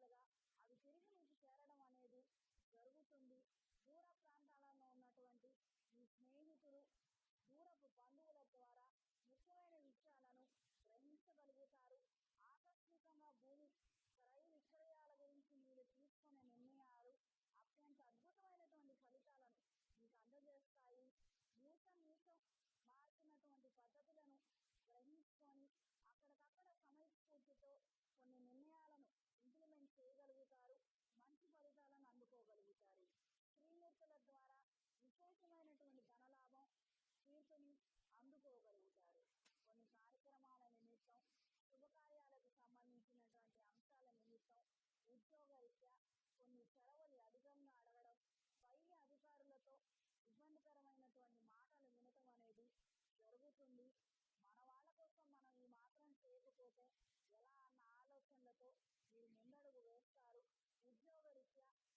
వృశ్చిక రాశి. వృశ్చిక రాశి వారికి అప్రయత్న కార్యసిద్ధి కలుగుతుంది. మీ చేతుల్లో లేనటువంటి కొన్ని అంశాలు కూడా చాలా చురుగ్గా, చాలా మంచి విషయాలుగా, మంచి లాభాలు వచ్చే అంశాలుగా అవి తిరిగి మీకు చేరడం అనేది జరుగుతుంది. దూర ప్రాంతాలలో ఉన్నటువంటి మీ స్నేహితులు, దూరపు బంధువుల ద్వారా ముఖ్యమైన విషయాలను గ్రహించగలుగుతారు. ఆకస్మికంగా భూమి క్రయ విక్రయాల గురించి మీరు తీసుకునే నిర్ణయాలు అత్యంత అద్భుతమైనటువంటి ఫలితాలను మీకు అందజేస్తాయి. నిమిషం మారుతున్నటువంటి పద్ధతులను గ్రహించుకొని అక్కడికక్కడ సమయస్ఫూర్తితో కొన్ని నిర్ణయాలను ఇంప్లిమెంట్ చేయగలుగుతారు. మంచి ఫలితాలను అందుకోగలుగుతారు. స్త్రీమూర్తుల ద్వారా విశేషమైనటువంటి ధనలాభం, కీర్తిని అందుకోగలుగుతారు. కొన్ని కార్యక్రమాల నిమిత్తం, శుభకార్యాలకు సంబంధించినటువంటి అంశాల నిమిత్తం ఉద్యోగరీత్యా కొన్ని సెలవులు అధికంగా అడగడం, పై అధికారులతో ఇబ్బందికరమైనటువంటి మాటలు వినటం అనేది జరుగుతుంది. మన వాళ్ళ కోసం మనం ఈ మాత్రం చేయకపోతే ఎలా అన్న ఆలోచనలతో మీరు ముందడుగు వేస్తారు. ఉద్యోగరీత్యా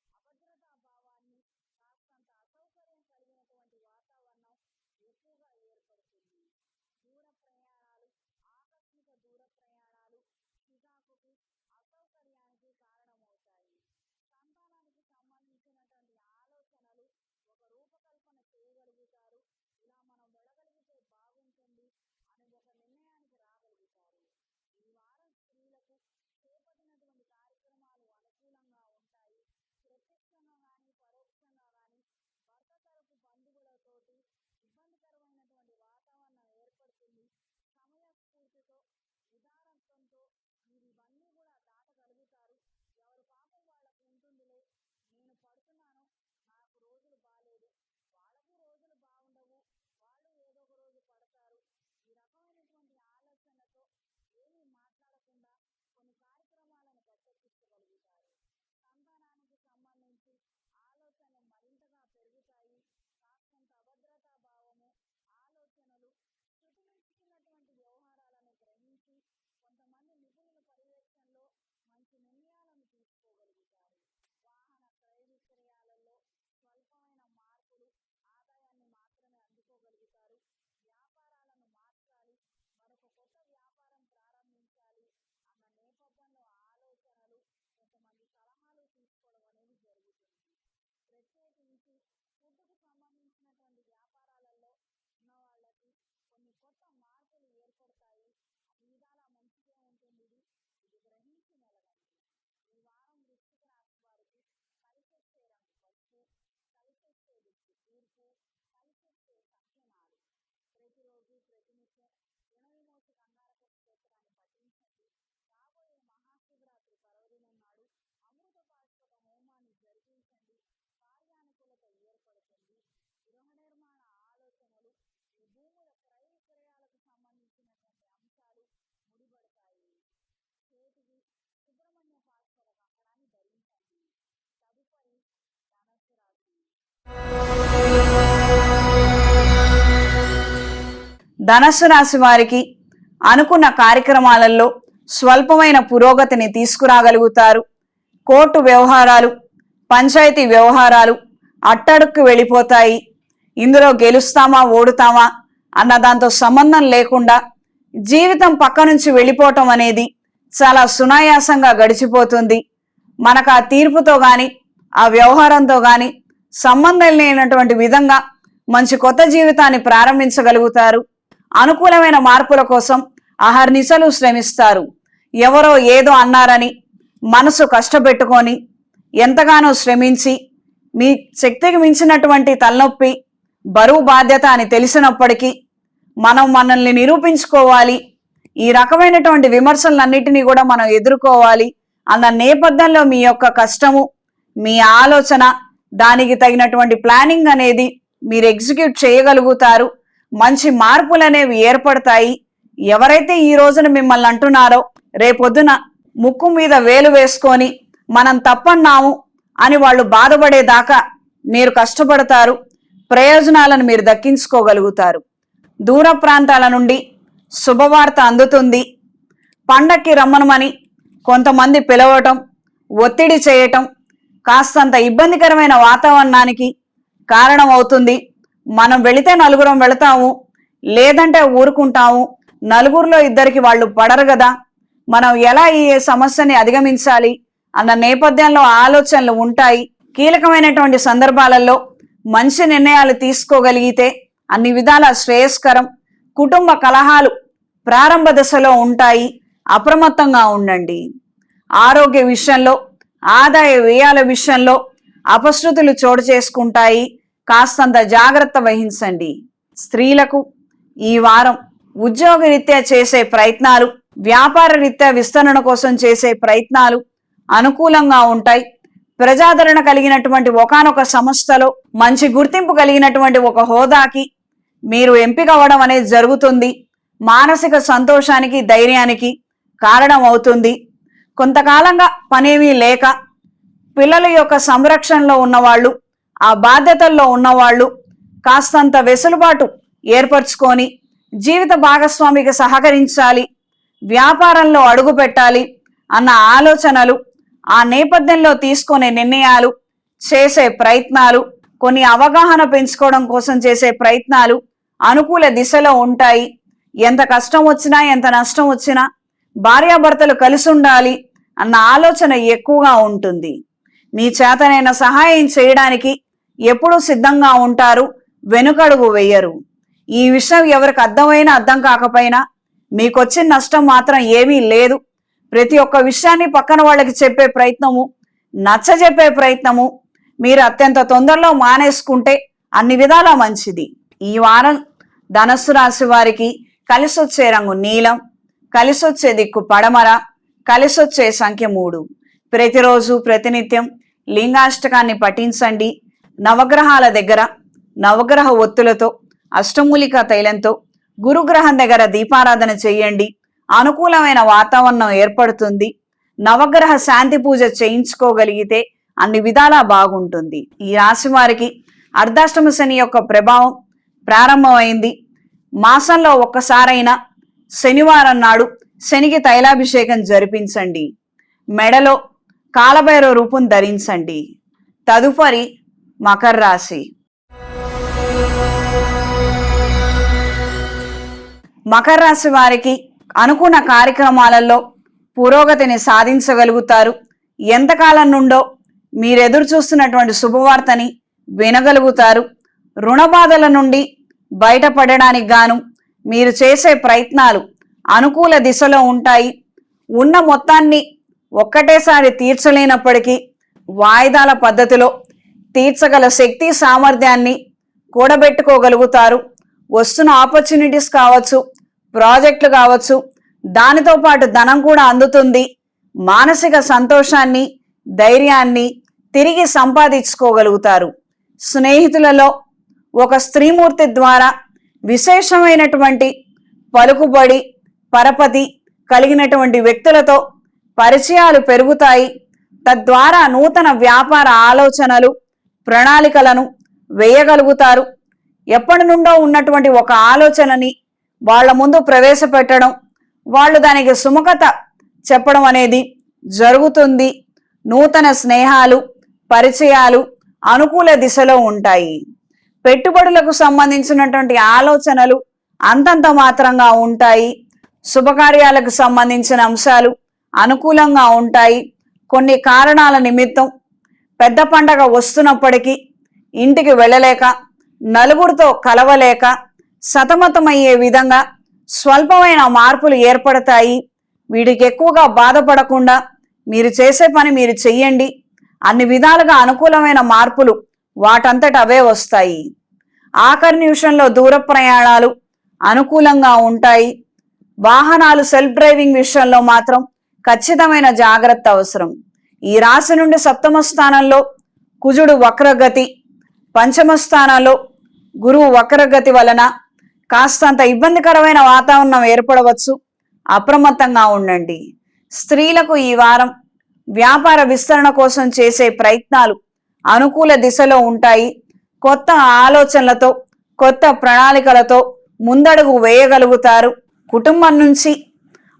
అభద్రతా భావాన్ని, కాస్తంత అసౌకర్యం కలిగినటువంటి వాతావరణం ఎక్కువగా ఏర్పడుతుంది. దూర ప్రయాణాలు, ఆకస్మిక దూర ప్రయాణాలు చికాకుకి, అసౌకర్యానికి కారణమవుతాయి. సంతానానికి సంబంధించినటువంటి ఆలోచనలు ఒక రూపకల్పన చేయగలుగుతారు. ఇలా మనం వెళ్ళగలిగితే బాగుంటుంది అని ఒక నిర్ణయానికి రాగలుగుతారు. ఈ వారం స్త్రీలకు చేపట్టినటువంటి కార్యక్రమాలు అనుకూలంగా ఉంటాయి. ప్రత్యక్షంగా కానీ పరోక్షంగా కానీ భర్త తరపు బంధువులతోటి ఇబ్బందికరమైనటువంటి వాతావరణం ఏర్పడుతుంది. సమయస్ఫూర్తితో, ఉదారత్వంతో మీరు ఇవన్నీ కూడా దాటగలుగుతారు. ఎవరు పాపం వాళ్ళకు ఉంటుందిలే, నేను పడుతున్నాను, నాకు రోజులు బాగాలేదు, వాళ్ళకు రోజులు బాగుండవు, వాళ్ళు ఏదో ఒక రోజు పడతారు. ఈ రకమైనటువంటి ఆలోచనతో ఏమీ మాట్లాడకుండా కొన్ని కార్యక్రమాలను గట్టెక్కించగలుగుతారు. సంతానానికి సంబంధించి ఆలోచనలు మరింతగా పెరుగుతాయి. కాస్తంత అభద్రతా భావము, ఆలోచనలు, శృతిమించుకున్నటువంటి వ్యవహారాలను గ్రహించి కొంతమంది నిపుణుల పర్యవేక్షణలో మంచి నిర్ణయాలను తీసుకోగలుగుతారు. వాహన క్రయ విక్రయాలలో స్వల్పమైన మార్పులు, ఆదాయాన్ని మాత్రమే అందుకోగలుగుతారు. వ్యాపారాలను మార్చాలి, మరొక కొత్త వ్యాపారం ప్రారంభించాలి అన్న నేపథ్యంలో ఆలోచనలు, కొంతమంది సలహాలు తీసుకోవడం అనేది జరుగుతుంది. ప్రత్యేకించి ఫుడ్కు సంబంధించినటువంటి వ్యాపారాలలో ఉన్న వాళ్ళకి కొన్ని కొత్త మార్పులు ఏర్పడతాయి. అన్ని విధాలా మంచిగా ఉంటుంది. ఇది గ్రహించి మెలగండి. ఈ వారం వృశ్చిక రాశి వారికి కలిసొచ్చే రంగు పసుపు, కలిసొచ్చే దిక్కు తూర్పు, కలిసొచ్చే సంఖ్య 4. ప్రతిరోజు ప్రతినిత్యం రుణ విమోచన కర్ణాటక స్తోత్రాన్ని పఠించండి. రాబోయే మహాశివరాత్రి పర్వదినం నాడు అమృత పాశుపత హోమాన్ని జరిపించండి. కార్యానుకూలత ఏర్పడుతుంది. గృహ నిర్మాణ ఆలోచనలు, ఈ భూముల క్రయ విక్రయాలకు సంబంధించినటువంటి అంశాలు ముడిపడతాయి. చేతికి సుబ్రహ్మణ్య పాశుపత కంకణాన్ని ధరించండి. తదుపరి ధనుస్సు రాశి. ధనుస్సు రాశి వారికి అనుకున్న కార్యక్రమాలలో స్వల్పమైన పురోగతిని తీసుకురాగలుగుతారు. కోర్టు వ్యవహారాలు, పంచాయతీ వ్యవహారాలు అట్టడుక్కు వెళ్ళిపోతాయి. ఇందులో గెలుస్తామా ఓడుతామా అన్న దాంతో సంబంధం లేకుండా జీవితం పక్క నుంచి వెళ్ళిపోవటం అనేది చాలా సునాయాసంగా గడిచిపోతుంది. మనకు ఆ తీర్పుతో కానీ ఆ వ్యవహారంతో కానీ సంబంధం లేనటువంటి విధంగా మంచి కొత్త జీవితాన్ని ప్రారంభించగలుగుతారు. అనుకూలమైన మార్పుల కోసం అహర్నిశలు శ్రమిస్తారు. ఎవరో ఏదో అన్నారని మనసు కష్టపెట్టుకొని ఎంతగానో శ్రమించి మీ శక్తికి మించినటువంటి తలనొప్పి, బరువు బాధ్యత అని తెలిసినప్పటికీ మనం మనల్ని నిరూపించుకోవాలి, ఈ రకమైనటువంటి విమర్శలన్నిటినీ కూడా మనం ఎదుర్కోవాలి అన్న నేపథ్యంలో మీ యొక్క కష్టము, మీ ఆలోచన, దానికి తగినటువంటి ప్లానింగ్ అనేది మీరు ఎగ్జిక్యూట్ చేయగలుగుతారు. మంచి మార్పులు అనేవి ఏర్పడతాయి. ఎవరైతే ఈ రోజున మిమ్మల్ని అంటున్నారో రేపొద్దున ముక్కు మీద వేలు వేసుకొని మనం తప్పన్నాము అని వాళ్ళు బాధపడేదాకా మీరు కష్టపడతారు. ప్రయోజనాలను మీరు దక్కించుకోగలుగుతారు. దూర ప్రాంతాల నుండి శుభవార్త అందుతుంది. పండక్కి రమ్మనమని కొంతమంది పిలవటం, ఒత్తిడి చేయటం కాస్తంత ఇబ్బందికరమైన వాతావరణానికి కారణం అవుతుంది. మనం వెళితే నలుగురం వెళతాము, లేదంటే ఊరుకుంటాము. నలుగురిలో ఇద్దరికి వాళ్ళు పడరు కదా, మనం ఎలా ఈ సమస్యని అధిగమించాలి అన్న నేపథ్యంలో ఆలోచనలు ఉంటాయి. కీలకమైనటువంటి సందర్భాలలో మంచి నిర్ణయాలు తీసుకోగలిగితే అన్ని విధాల శ్రేయస్కరం. కుటుంబ కలహాలు ప్రారంభ దశలో ఉంటాయి. అప్రమత్తంగా ఉండండి. ఆరోగ్య విషయంలో, ఆదాయ వ్యయాల విషయంలో అపశృతులు చోటు చేసుకుంటాయి. కాస్తంత జాగ్రత్త వహించండి. స్త్రీలకు ఈ వారం ఉద్యోగరీత్యా చేసే ప్రయత్నాలు, వ్యాపార రీత్యా విస్తరణ కోసం చేసే ప్రయత్నాలు అనుకూలంగా ఉంటాయి. ప్రజాదరణ కలిగినటువంటి ఒకానొక సంస్థలో మంచి గుర్తింపు కలిగినటువంటి ఒక హోదాకి మీరు ఎంపిక అవ్వడం అనేది జరుగుతుంది. మానసిక సంతోషానికి, ధైర్యానికి కారణం అవుతుంది. కొంతకాలంగా పనేమీ లేక పిల్లల యొక్క సంరక్షణలో ఉన్నవాళ్ళు, ఆ బాధ్యతల్లో ఉన్నవాళ్ళు కాస్తంత వెసులుబాటు ఏర్పరచుకొని జీవిత భాగస్వామికి సహకరించాలి, వ్యాపారంలో అడుగు పెట్టాలి అన్న ఆలోచనలు, ఆ నేపథ్యంలో తీసుకునే నిర్ణయాలు, చేసే ప్రయత్నాలు, కొన్ని అవగాహన పెంచుకోవడం కోసం చేసే ప్రయత్నాలు అనుకూల దిశలో ఉంటాయి. ఎంత కష్టం వచ్చినా, ఎంత నష్టం వచ్చినా భార్యాభర్తలు కలిసి ఉండాలి అన్న ఆలోచన ఎక్కువగా ఉంటుంది. మీ చేతనైన సహాయం చేయడానికి ఎప్పుడూ సిద్ధంగా ఉంటారు, వెనుకడుగు వేయరు. ఈ విషయం ఎవరికి అర్థమైనా అర్థం కాకపోయినా మీకొచ్చిన నష్టం మాత్రం ఏమీ లేదు. ప్రతి ఒక్క విషయాన్ని పక్కన వాళ్ళకి చెప్పే ప్రయత్నము, నచ్చజెప్పే ప్రయత్నము మీరు అత్యంత తొందరలో మానేసుకుంటే అన్ని విధాలా మంచిది. ఈ వారం ధనస్సు రాశి వారికి కలిసొచ్చే రంగు నీలం, కలిసొచ్చే దిక్కు పడమర, కలిసొచ్చే సంఖ్య 3. ప్రతిరోజు ప్రతినిత్యం లింగాష్టకాన్ని పఠించండి. నవగ్రహాల దగ్గర నవగ్రహ ఒత్తులతో, అష్టమూలికా తైలంతో గురుగ్రహం దగ్గర దీపారాధన చేయండి. అనుకూలమైన వాతావరణం ఏర్పడుతుంది. నవగ్రహ శాంతి పూజ చేయించుకోగలిగితే అన్ని విధాలా బాగుంటుంది. ఈ రాశి వారికి అర్ధాష్టమ శని యొక్క ప్రభావం ప్రారంభమైంది. మాసంలో ఒక్కసారైనా శనివారం నాడు శనికి తైలాభిషేకం జరిపించండి. మెడలో కాలభైరవ రూపం ధరించండి. తదుపరి మకర రాశి. మకర రాశి వారికి అనుకున్న కార్యక్రమాలలో పురోగతిని సాధించగలుగుతారు. ఎంతకాలం నుండో మీరు ఎదురు చూస్తున్నటువంటి శుభవార్తని వినగలుగుతారు. రుణ బాధల నుండి బయటపడడానికి గాను మీరు చేసే ప్రయత్నాలు అనుకూల దిశలో ఉంటాయి. ఉన్న మొత్తాన్ని ఒక్కటేసారి తీర్చలేనప్పటికీ వాయిదాల పద్ధతిలో తీర్చగల శక్తి సామర్థ్యాన్ని కూడబెట్టుకోగలుగుతారు. వస్తున్న ఆపర్చునిటీస్ కావచ్చు, ప్రాజెక్టులు కావచ్చు, దానితో పాటు ధనం కూడా అందుతుంది. మానసిక సంతోషాన్ని, ధైర్యాన్ని తిరిగి సంపాదించుకోగలుగుతారు. స్నేహితులలో ఒక స్త్రీమూర్తి ద్వారా విశేషమైనటువంటి పలుకుబడి, పరపతి కలిగినటువంటి వ్యక్తులతో పరిచయాలు పెరుగుతాయి. తద్వారా నూతన వ్యాపార ఆలోచనలు, ప్రణాళికలను వేయగలుగుతారు. ఎప్పటి నుండో ఉన్నటువంటి ఒక ఆలోచనని వాళ్ళ ముందు ప్రవేశపెట్టడం, వాళ్ళు దానికి సుముఖత చెప్పడం అనేది జరుగుతుంది. నూతన స్నేహాలు, పరిచయాలు అనుకూల దిశలో ఉంటాయి. పెట్టుబడులకు సంబంధించినటువంటి ఆలోచనలు అంతంత మాత్రంగా ఉంటాయి. శుభకార్యాలకు సంబంధించిన అంశాలు అనుకూలంగా ఉంటాయి. కొన్ని కారణాల నిమిత్తం పెద్ద పండగ వస్తున్నప్పటికీ ఇంటికి వెళ్ళలేక, నలుగురితో కలవలేక సతమతమయ్యే విధంగా స్వల్పమైన మార్పులు ఏర్పడతాయి. వీటికి ఎక్కువగా బాధపడకుండా మీరు చేసే పని మీరు చెయ్యండి. అన్ని విధాలుగా అనుకూలమైన మార్పులు వాటంతట అవే వస్తాయి. ఆఖరి నిమిషంలో దూర ప్రయాణాలు అనుకూలంగా ఉంటాయి. వాహనాలు సెల్ఫ్ డ్రైవింగ్ విషయంలో మాత్రం ఖచ్చితమైన జాగ్రత్త అవసరం. ఈ రాశి నుండి సప్తమ స్థానంలో కుజుడు వక్రగతి, పంచమ స్థానంలో గురువు వక్రగతి వలన కాస్తంత ఇబ్బందికరమైన వాతావరణం ఏర్పడవచ్చు. అప్రమత్తంగా ఉండండి. స్త్రీలకు ఈ వారం వ్యాపార విస్తరణ కోసం చేసే ప్రయత్నాలు అనుకూల దిశలో ఉంటాయి. కొత్త ఆలోచనలతో, కొత్త ప్రణాళికలతో ముందడుగు వేయగలుగుతారు. కుటుంబం నుంచి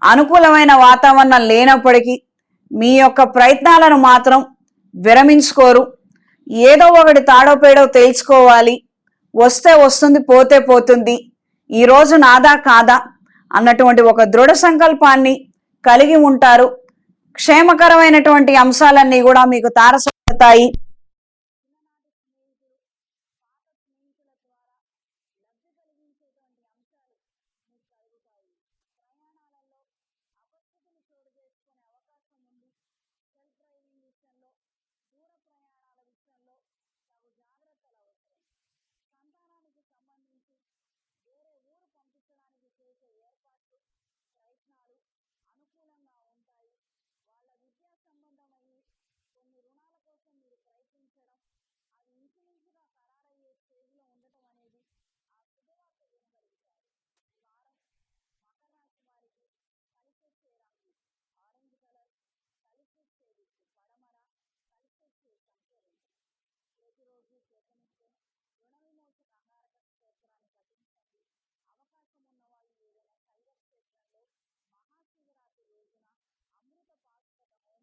అనుకూలమైన వాతావరణం లేనప్పటికీ మీ యొక్క ప్రయత్నాలను మాత్రం విరమించుకోరు. ఏదో ఒకటి తాడో పేడో తేల్చుకోవాలి. వస్తే వస్తుంది, పోతే పోతుంది, ఈరోజు నాదా కాదా అన్నటువంటి ఒక దృఢ సంకల్పాన్ని కలిగి ఉంటారు. క్షేమకరమైనటువంటి అంశాలన్నీ కూడా మీకు తారసపడతాయి. చిన్ననాటి స్నేహితులు, పాత స్నేహితుల ద్వారా లబ్ధి కలిగించేటువంటి అంశాలు మీకు కలుగుతాయి. ప్రయాణాలలో అపస్థితిని చోటు చేసుకునే అవకాశం ఉంది. సెల్ఫ్ డ్రైవింగ్ విషయంలో, దూర ప్రయాణాల విషయంలో తగు జాగ్రత్తలు అవసరం. సంతానానికి సంబంధించి వేరే ఊరు పంపించడానికి చేసే ఏర్పాట్లు, ప్రయత్నాలు అనుకూలంగా ఉంటాయి. వాళ్ళ విద్యా సంబంధమయ్యి కొన్ని రుణాల కోసం మీరు ప్రయత్నించడం, అవి ఇంచుమించుగా ఖరారయ్యే స్టేజ్లో ఉండటం అనేది ఆ శుభవార్త వినగలుగుతారు. ఈ వారం మకర రాశి వారికి కలిసొచ్చే రంగు ఆరెంజ్ కలర్, కలిసొచ్చే దిక్కు పడమర, కలిసొచ్చే సంఖ్య 2. ప్రతిరోజు ప్రయత్నిస్తే రుణ విమోచన అంగారక స్తోత్రాన్ని పఠించండి. అవకాశం ఉన్న వాళ్ళు ఏదైనా శైవ క్షేత్రంలో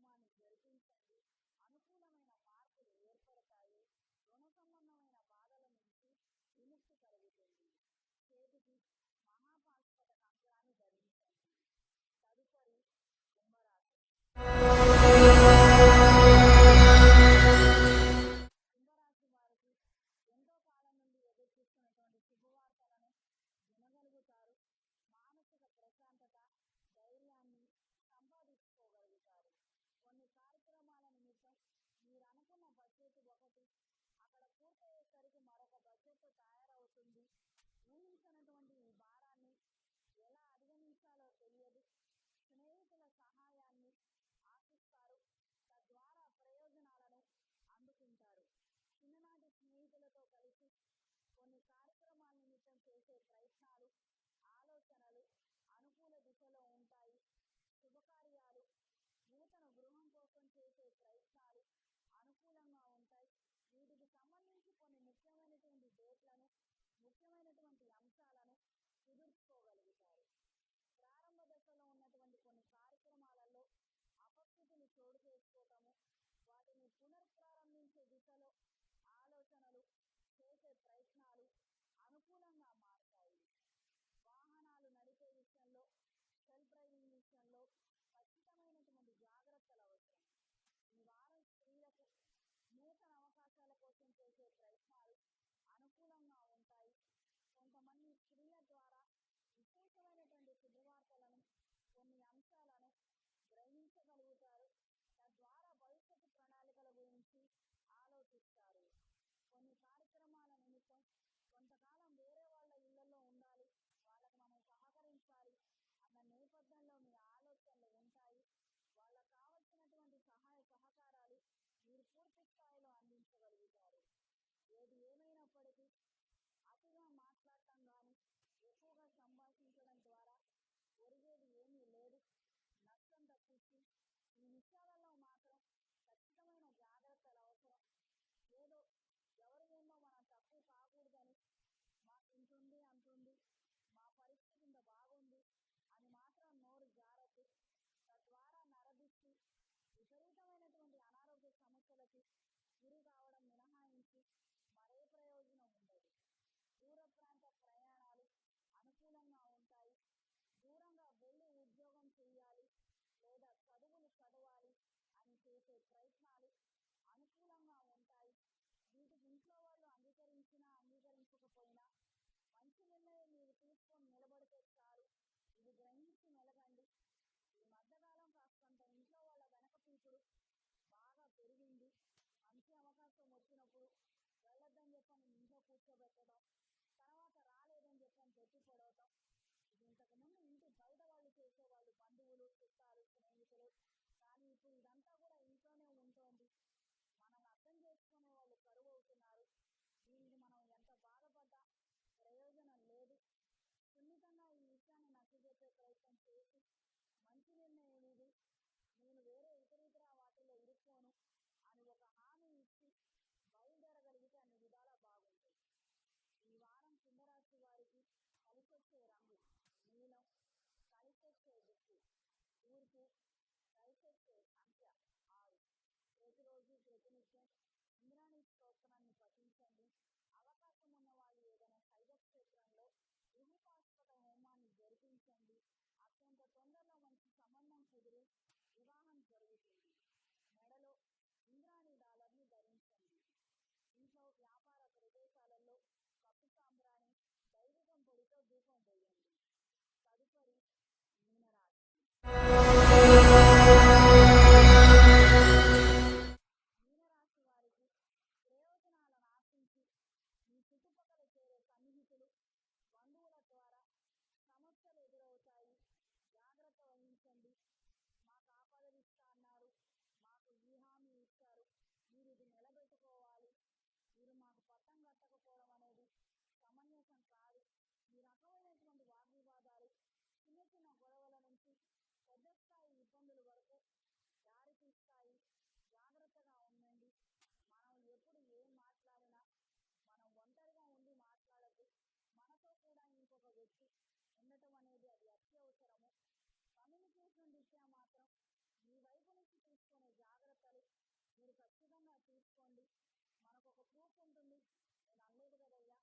మహాశివరాత్రి రోజున అమృత పాశుపత హోమాన్ని జరిపించండి. అనుకూలమైన మార్పులు ఏర్పడతాయి. రుణ సంబంధమైన బాధల నుంచి విముక్తి కలుగుతుంది. చేతికి మహాపాశుపత కంకణాన్ని ధరించండి. తదుపరి కుంభరాశి. కుంభరాశి వారికి ఎంతో కాలం నుండి ఎదురు చూస్తున్నటువంటి శుభవార్తలను వినగలుగుతారు. మానసిక ప్రశాంతత, ధైర్యాన్ని సంపాదించుకోగలుగుతారు. కొన్ని కార్యక్రమాల నిమిత్తం మీరు అనుకున్న బడ్జెట్ ఒకటి, అక్కడ పూర్తయ్యేసరికి మరొక బడ్జెట్ తయారవుతుంది. ఊహించినటువంటి ఈ భారాన్ని ఎలా అధిగమించాలో తెలియదు. స్నేహితుల సహాయాన్ని ఆశిస్తారు. తద్వారా ప్రయోజనాలను అందుకుంటారు. చిన్ననాటి స్నేహితులతో కలిసి కొన్ని కార్యక్రమాల నిమిత్తం చేసే ప్రయత్నాలు, ఆలోచనలు అనుకూల దిశలో ఉంటాయి. శుభకార్యాలు, నూతన గృహం కోసం చేసే ప్రయత్నాలు అనుకూలంగా ఉంటాయి. వీటికి సంబంధించి కొన్ని ముఖ్యమైనటువంటి డేట్లను, ముఖ్యమైనటువంటి అంశాలను కుదుర్చుకోగలుగుతారు. ప్రారంభ దశలో ఉన్నటువంటి కొన్ని కార్యక్రమాలలో అపస్థితిని చోటు చేసుకోవటము, వాటిని పునఃప్రారంభించే దిశలో ఆలోచనలు, చేసే ప్రయత్నాలు అనుకూలంగా మారుతాయి. వాహనాలు నడిపే విషయంలో, సెల్ఫ్ డ్రైవింగ్ విషయంలో ఖచ్చితమైనటువంటి జాగ్రత్తలు అవసరం. ఈ వారం స్త్రీలకు నూతన అవకాశాల కోసం చేసే ప్రయత్నాలు అనుకూలంగా ఉంటాయి. కొంతమంది స్త్రీల ద్వారా విశేషమైనటువంటి శుభవార్తలను, కొన్ని అంశాలను గ్రహించగలుగుతారు. తద్వారా భవిష్యత్తు ప్రణాళికల గురించి ఆలోచిస్తారు. కొన్ని కార్యక్రమాల నిమిత్తం కొంతకాలం వేరే వాళ్ళ ఇళ్లలో ఉండాలి, వాళ్ళకు మనం సహకరించాలి అన్న నేపథ్యంలో మీ ఆలోచనలు ఉంటాయి. వాళ్ళకు కావలసినటువంటి సహాయ సహకారాలు మీరు పూర్తి స్థాయిలో అందించగలుగుతారు. ఏది ఏమైనప్పటికీ అతిగా మాట్లాడటం కానీ, ఎక్కువగా సంభాషించడం ద్వారా ఒరిగేది ఏమీ లేదు, నష్టం తప్పించి. ఈ విషయాలలో మాత్రం ఖచ్చితమైన జాగ్రత్తలు అవసరం. ఏదో ఎవరి ముందో మనం తక్కువ కాకూడదని, మాకు ఇంతుంది అంతుంది, మా పరిస్థితి ఇంత బాగుంది అని మాత్రం నోరు జారద్దు. తద్వారా నరదిష్టి, విపరీతమైనటువంటి అనారోగ్య సమస్యలకి గురి కావడం మినహాయించి మరే ప్రయోజనం ఉండదు. దూర ప్రాంత ప్రయాణాలు అనుకూలంగా ఉంటాయి. దూరంగా వెళ్ళి ఉద్యోగం చేయాలి లేదా చదువులు చదవాలి అని చేసే ప్రయత్నాలు అనుకూలంగా ఉంటాయి. వీటికి ఇంట్లో వాళ్ళు అంగీకరించినా అంగీకరించకపోయినా మంచి నిర్ణయం మీరు తీసుకొని నిలబడితే చాలు. ఇది గ్రహించి మెలగండి. ఈ మధ్యకాలం కాస్తంత ఇంట్లో వాళ్ళ వెనకపీపుడు బాగా పెరిగింది. మంచి అవకాశం వచ్చినప్పుడు వెళ్ళొద్దని చెప్పని ఇంట్లో కూర్చోబెట్టడం, తర్వాత రాలేదని చెప్పని పెట్టి పొడవటం, ఇది ఇంతకుముందు ఇంటి బయట వాళ్ళు చేసేవాళ్ళు, బంధువులు, చుట్టాలు, స్నేహితులు. కానీ ఇప్పుడు ఇదంతా కూడా ఇంట్లోనే ఉంటుంది. మనం అర్థం చేసుకునే బయటపడే ప్రయత్నం చేసి మంచి నిర్ణయం ఇది, నేను వేరే ఇతర వాటిలో ఇరుక్కోను అని ఒక హామీ ఇచ్చి బయలుదేరగలిగితే అన్ని విధాలా బాగుంటుంది. ఈ వారం కుంభరాశి వారికి కలిసొచ్చే రంగు నీలం, కలిసొచ్చే దిక్కు తూర్పు, కలిసొచ్చే సంఖ్య 6. ప్రతిరోజు ప్రతినిత్యం ఇంద్రాణి స్తోత్రాన్ని పఠించండి. అవకాశం ఉన్న వాళ్ళు ఏదైనా శైవ క్షేత్రంలో విభూపాస్పద హోమాన్ని జరిపించండి. అత్యంత తొందరలో మంచి సంబంధం కుదిరి వివాహం జరుగుతుంది. మెడలో ఇంద్రాణి డాలర్ని ధరించండి. ఇంట్లో వ్యాపార ప్రదేశాలలో కప్పు సాంబ్రాణి దైవికం పొడితో ధూపం వేయండి. తదుపరి మీనరాశి. మీనరాశి వారికి ప్రయోజనాలను ఆశించి మీ చుట్టుపక్కల చేరే సన్నిహితులు, బంధువుల ద్వారా సమస్యలు ఎదురవుతాయి. జాగ్రత్త వహించండి. మాకు ఆపదలు ఇస్తా అన్నారు, మాకు ఈ హామీ ఇచ్చారు, మీరు ఇది నిలబెట్టుకోవాలి, మీరు మాకు పట్టం కట్టకపోవడం అనేది సమంజసం కాదు. ఈ రకమైనటువంటి వాగ్వివాదాలు చిన్న చిన్న గొడవల నుంచి పెద్ద స్థాయి ఇబ్బందుల వరకు దారి తీస్తాయి. జాగ్రత్తగా ఉండండి. మనం ఎప్పుడు ఏం మాట్లాడినా మనం ఒంటరిగా ఉండి మాట్లాడద్దు. మనతో కూడా ఇంకొక వ్యక్తి ఉండటం అనేది అది అత్యవసరము. కమ్యూనికేషన్ రీత్యా మాత్రం మీ వైపు నుంచి తీసుకునే జాగ్రత్తలు మీరు ఖచ్చితంగా తీసుకోండి. మనకు ఒక ప్రూఫ్ ఉంటుంది, నేను అనలేదు కదయ్యా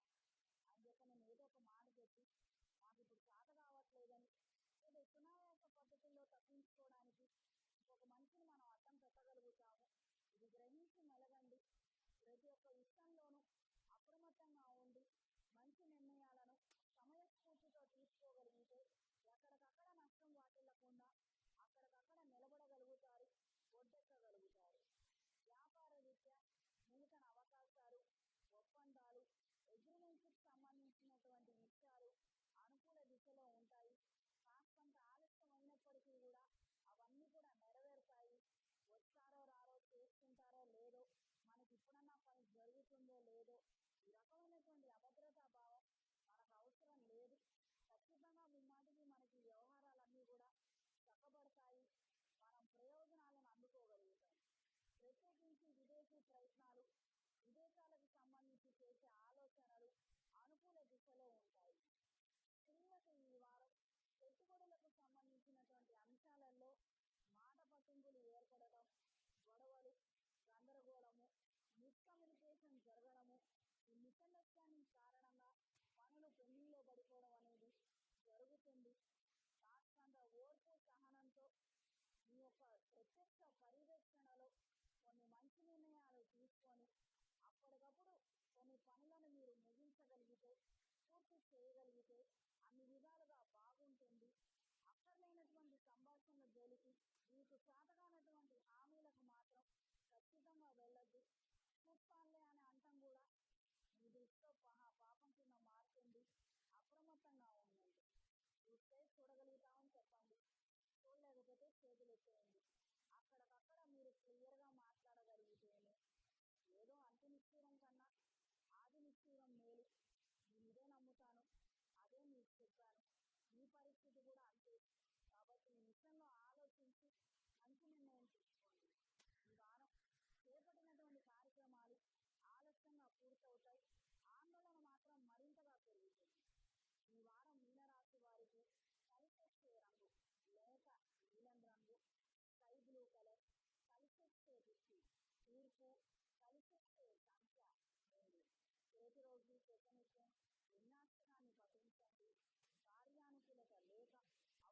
అని చెప్పి నేను ఏదో ఒక మాట చెప్పి మాకు ఇప్పుడు చేత కావట్లేదని ఏదో సునాయాస పద్ధతుల్లో తప్పించుకోవడానికి ఇంకొక మనిషిని మనం అడ్డం పెట్టగలుగుతాము. ఇది గ్రహించి మెలగండి. ప్రతి ఒక్క విషయంలోనూ అప్రమత్తంగా ఉండి మంచి నిర్ణయాలను సమయస్ఫూర్తితో తీసుకోగలిగితే ఎక్కడికక్కడ నష్టం వాటిల్లకుండా అక్కడికక్కడ నిలబడగలుగుతారు, ఒడ్డెక్కగలుగుతారు. వ్యాపార రీత్యా నూతన అవకాశాలు, ఒప్పందాలు, అగ్రిమెంట్స్కి సంబంధించినటువంటి విషయాలు అనుకూల దిశలో ఉంటాయి. కాస్తంత ఆలస్యం అయినప్పటికీ కూడా అవన్నీ కూడా నెరవేరుతాయి. వచ్చారో రారో, చేసుకుంటారో లేదో, మనకి ఇప్పుడన్నా పని జరుగుతుందో లేదో, ఈ రకమైనటువంటి అభద్రతా భావం మనకు అవసరం లేదు. ఖచ్చితంగా ముమ్మాటికి మనకి వ్యవహారాలన్నీ కూడా చక్కబడతాయి. మనం ప్రయోజనాలను అందుకోగలుగుతాం. ప్రత్యేకించి విదేశీ ప్రయత్నాలు, విదేశాలకు సంబంధించి చేసే ఆలోచనలు అనుకూల దిశలో ఉంటాయి. స్త్రీలకు ఈ వారం పెట్టుబడులకు సంబంధించినటువంటి అంశాలలో మాట పట్టింపులు ఏర్పడటం, గొడవలు, గందరగోళము, మిస్కమ్యూనికేషన్ జరగడము, ఈ మిస్అండర్స్టాండింగ్ కారణంగా పనులు పెండింగ్లో పడిపోవడం అనేది జరుగుతుంది. కాస్తంత ఓర్పు సహనంతో మీ యొక్క ప్రత్యక్ష పర్యవేక్షణలో కొన్ని మంచి నిర్ణయాలు తీసుకొని అప్పటికప్పుడు కొన్ని పనులను మీరు ముగించగలిగితే, పూర్తి చేయగలిగితే అన్ని విధాలుగా బాగుంటుంది. అక్కర్లేనటువంటి సంభాషణల జోలికి, మీకు చేతగానటువంటి హామీలకు మాత్రం ఖచ్చితంగా వెళ్ళద్దు. చూస్తానులే అని అంటాం కూడా మీ దృష్టిలో పాపం కింద మారుతుంది. అప్రమత్తంగా ఉండండి. చూస్తే చూడగలుగుతామని చెప్పండి, చూడలేకపోతే చేతులు ఎత్తేయండి. అక్కడికక్కడ మీరు క్లియర్గా మాట్లాడగలిగితేనే ఏదో అంటు నిశ్చయం కన్నా ఆది నిశ్చయం మేలు. నేను ఇదే నమ్ముతాను, అదే మీకు చెప్పాను, మీ పరిస్థితి కూడా అంతే. కాబట్టి ఈ విషయంలో ఆలోచించి మంచి నిర్ణయం తీసుకోండి. ఈ వారం చేపట్టినటువంటి కార్యక్రమాలు ఆలస్యంగా పూర్తవుతాయి. ఆందోళన మాత్రం మరింతగా పెరుగుతుంది. ఈ వారం మీనరాశి వారికి కలిసొచ్చే రంగు లేత నీలం రంగు, స్కై బ్లూ కలర్, కలిసొచ్చే దిక్కు తూర్పు, కలిసొచ్చే సంఖ్య 3. ప్రతిరోజు ప్రతినిత్యం విన్యాసనాన్ని పఠించండి. కార్యానుకూలత లేక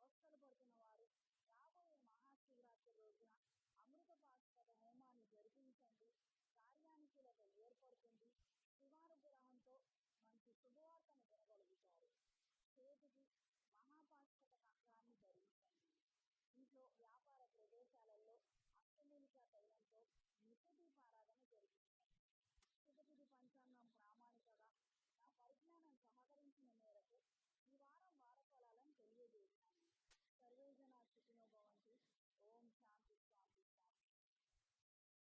అవస్థలు పడుతున్న వారు రాబోయే మహాశివరాత్రి రోజున అమృతపాస్పద హోమాన్ని జరిపించండి. కార్యానుకూలత ఏర్పడుతుంది. శివానుగ్రహంతో మంచి శుభవార్తను వినగలుగుతారు. చేతికి మహాపాస్పద కంకణాన్ని ధరించండి. ఇంట్లో వ్యాపార ప్రదేశాలలో అష్టమూలికా తైలం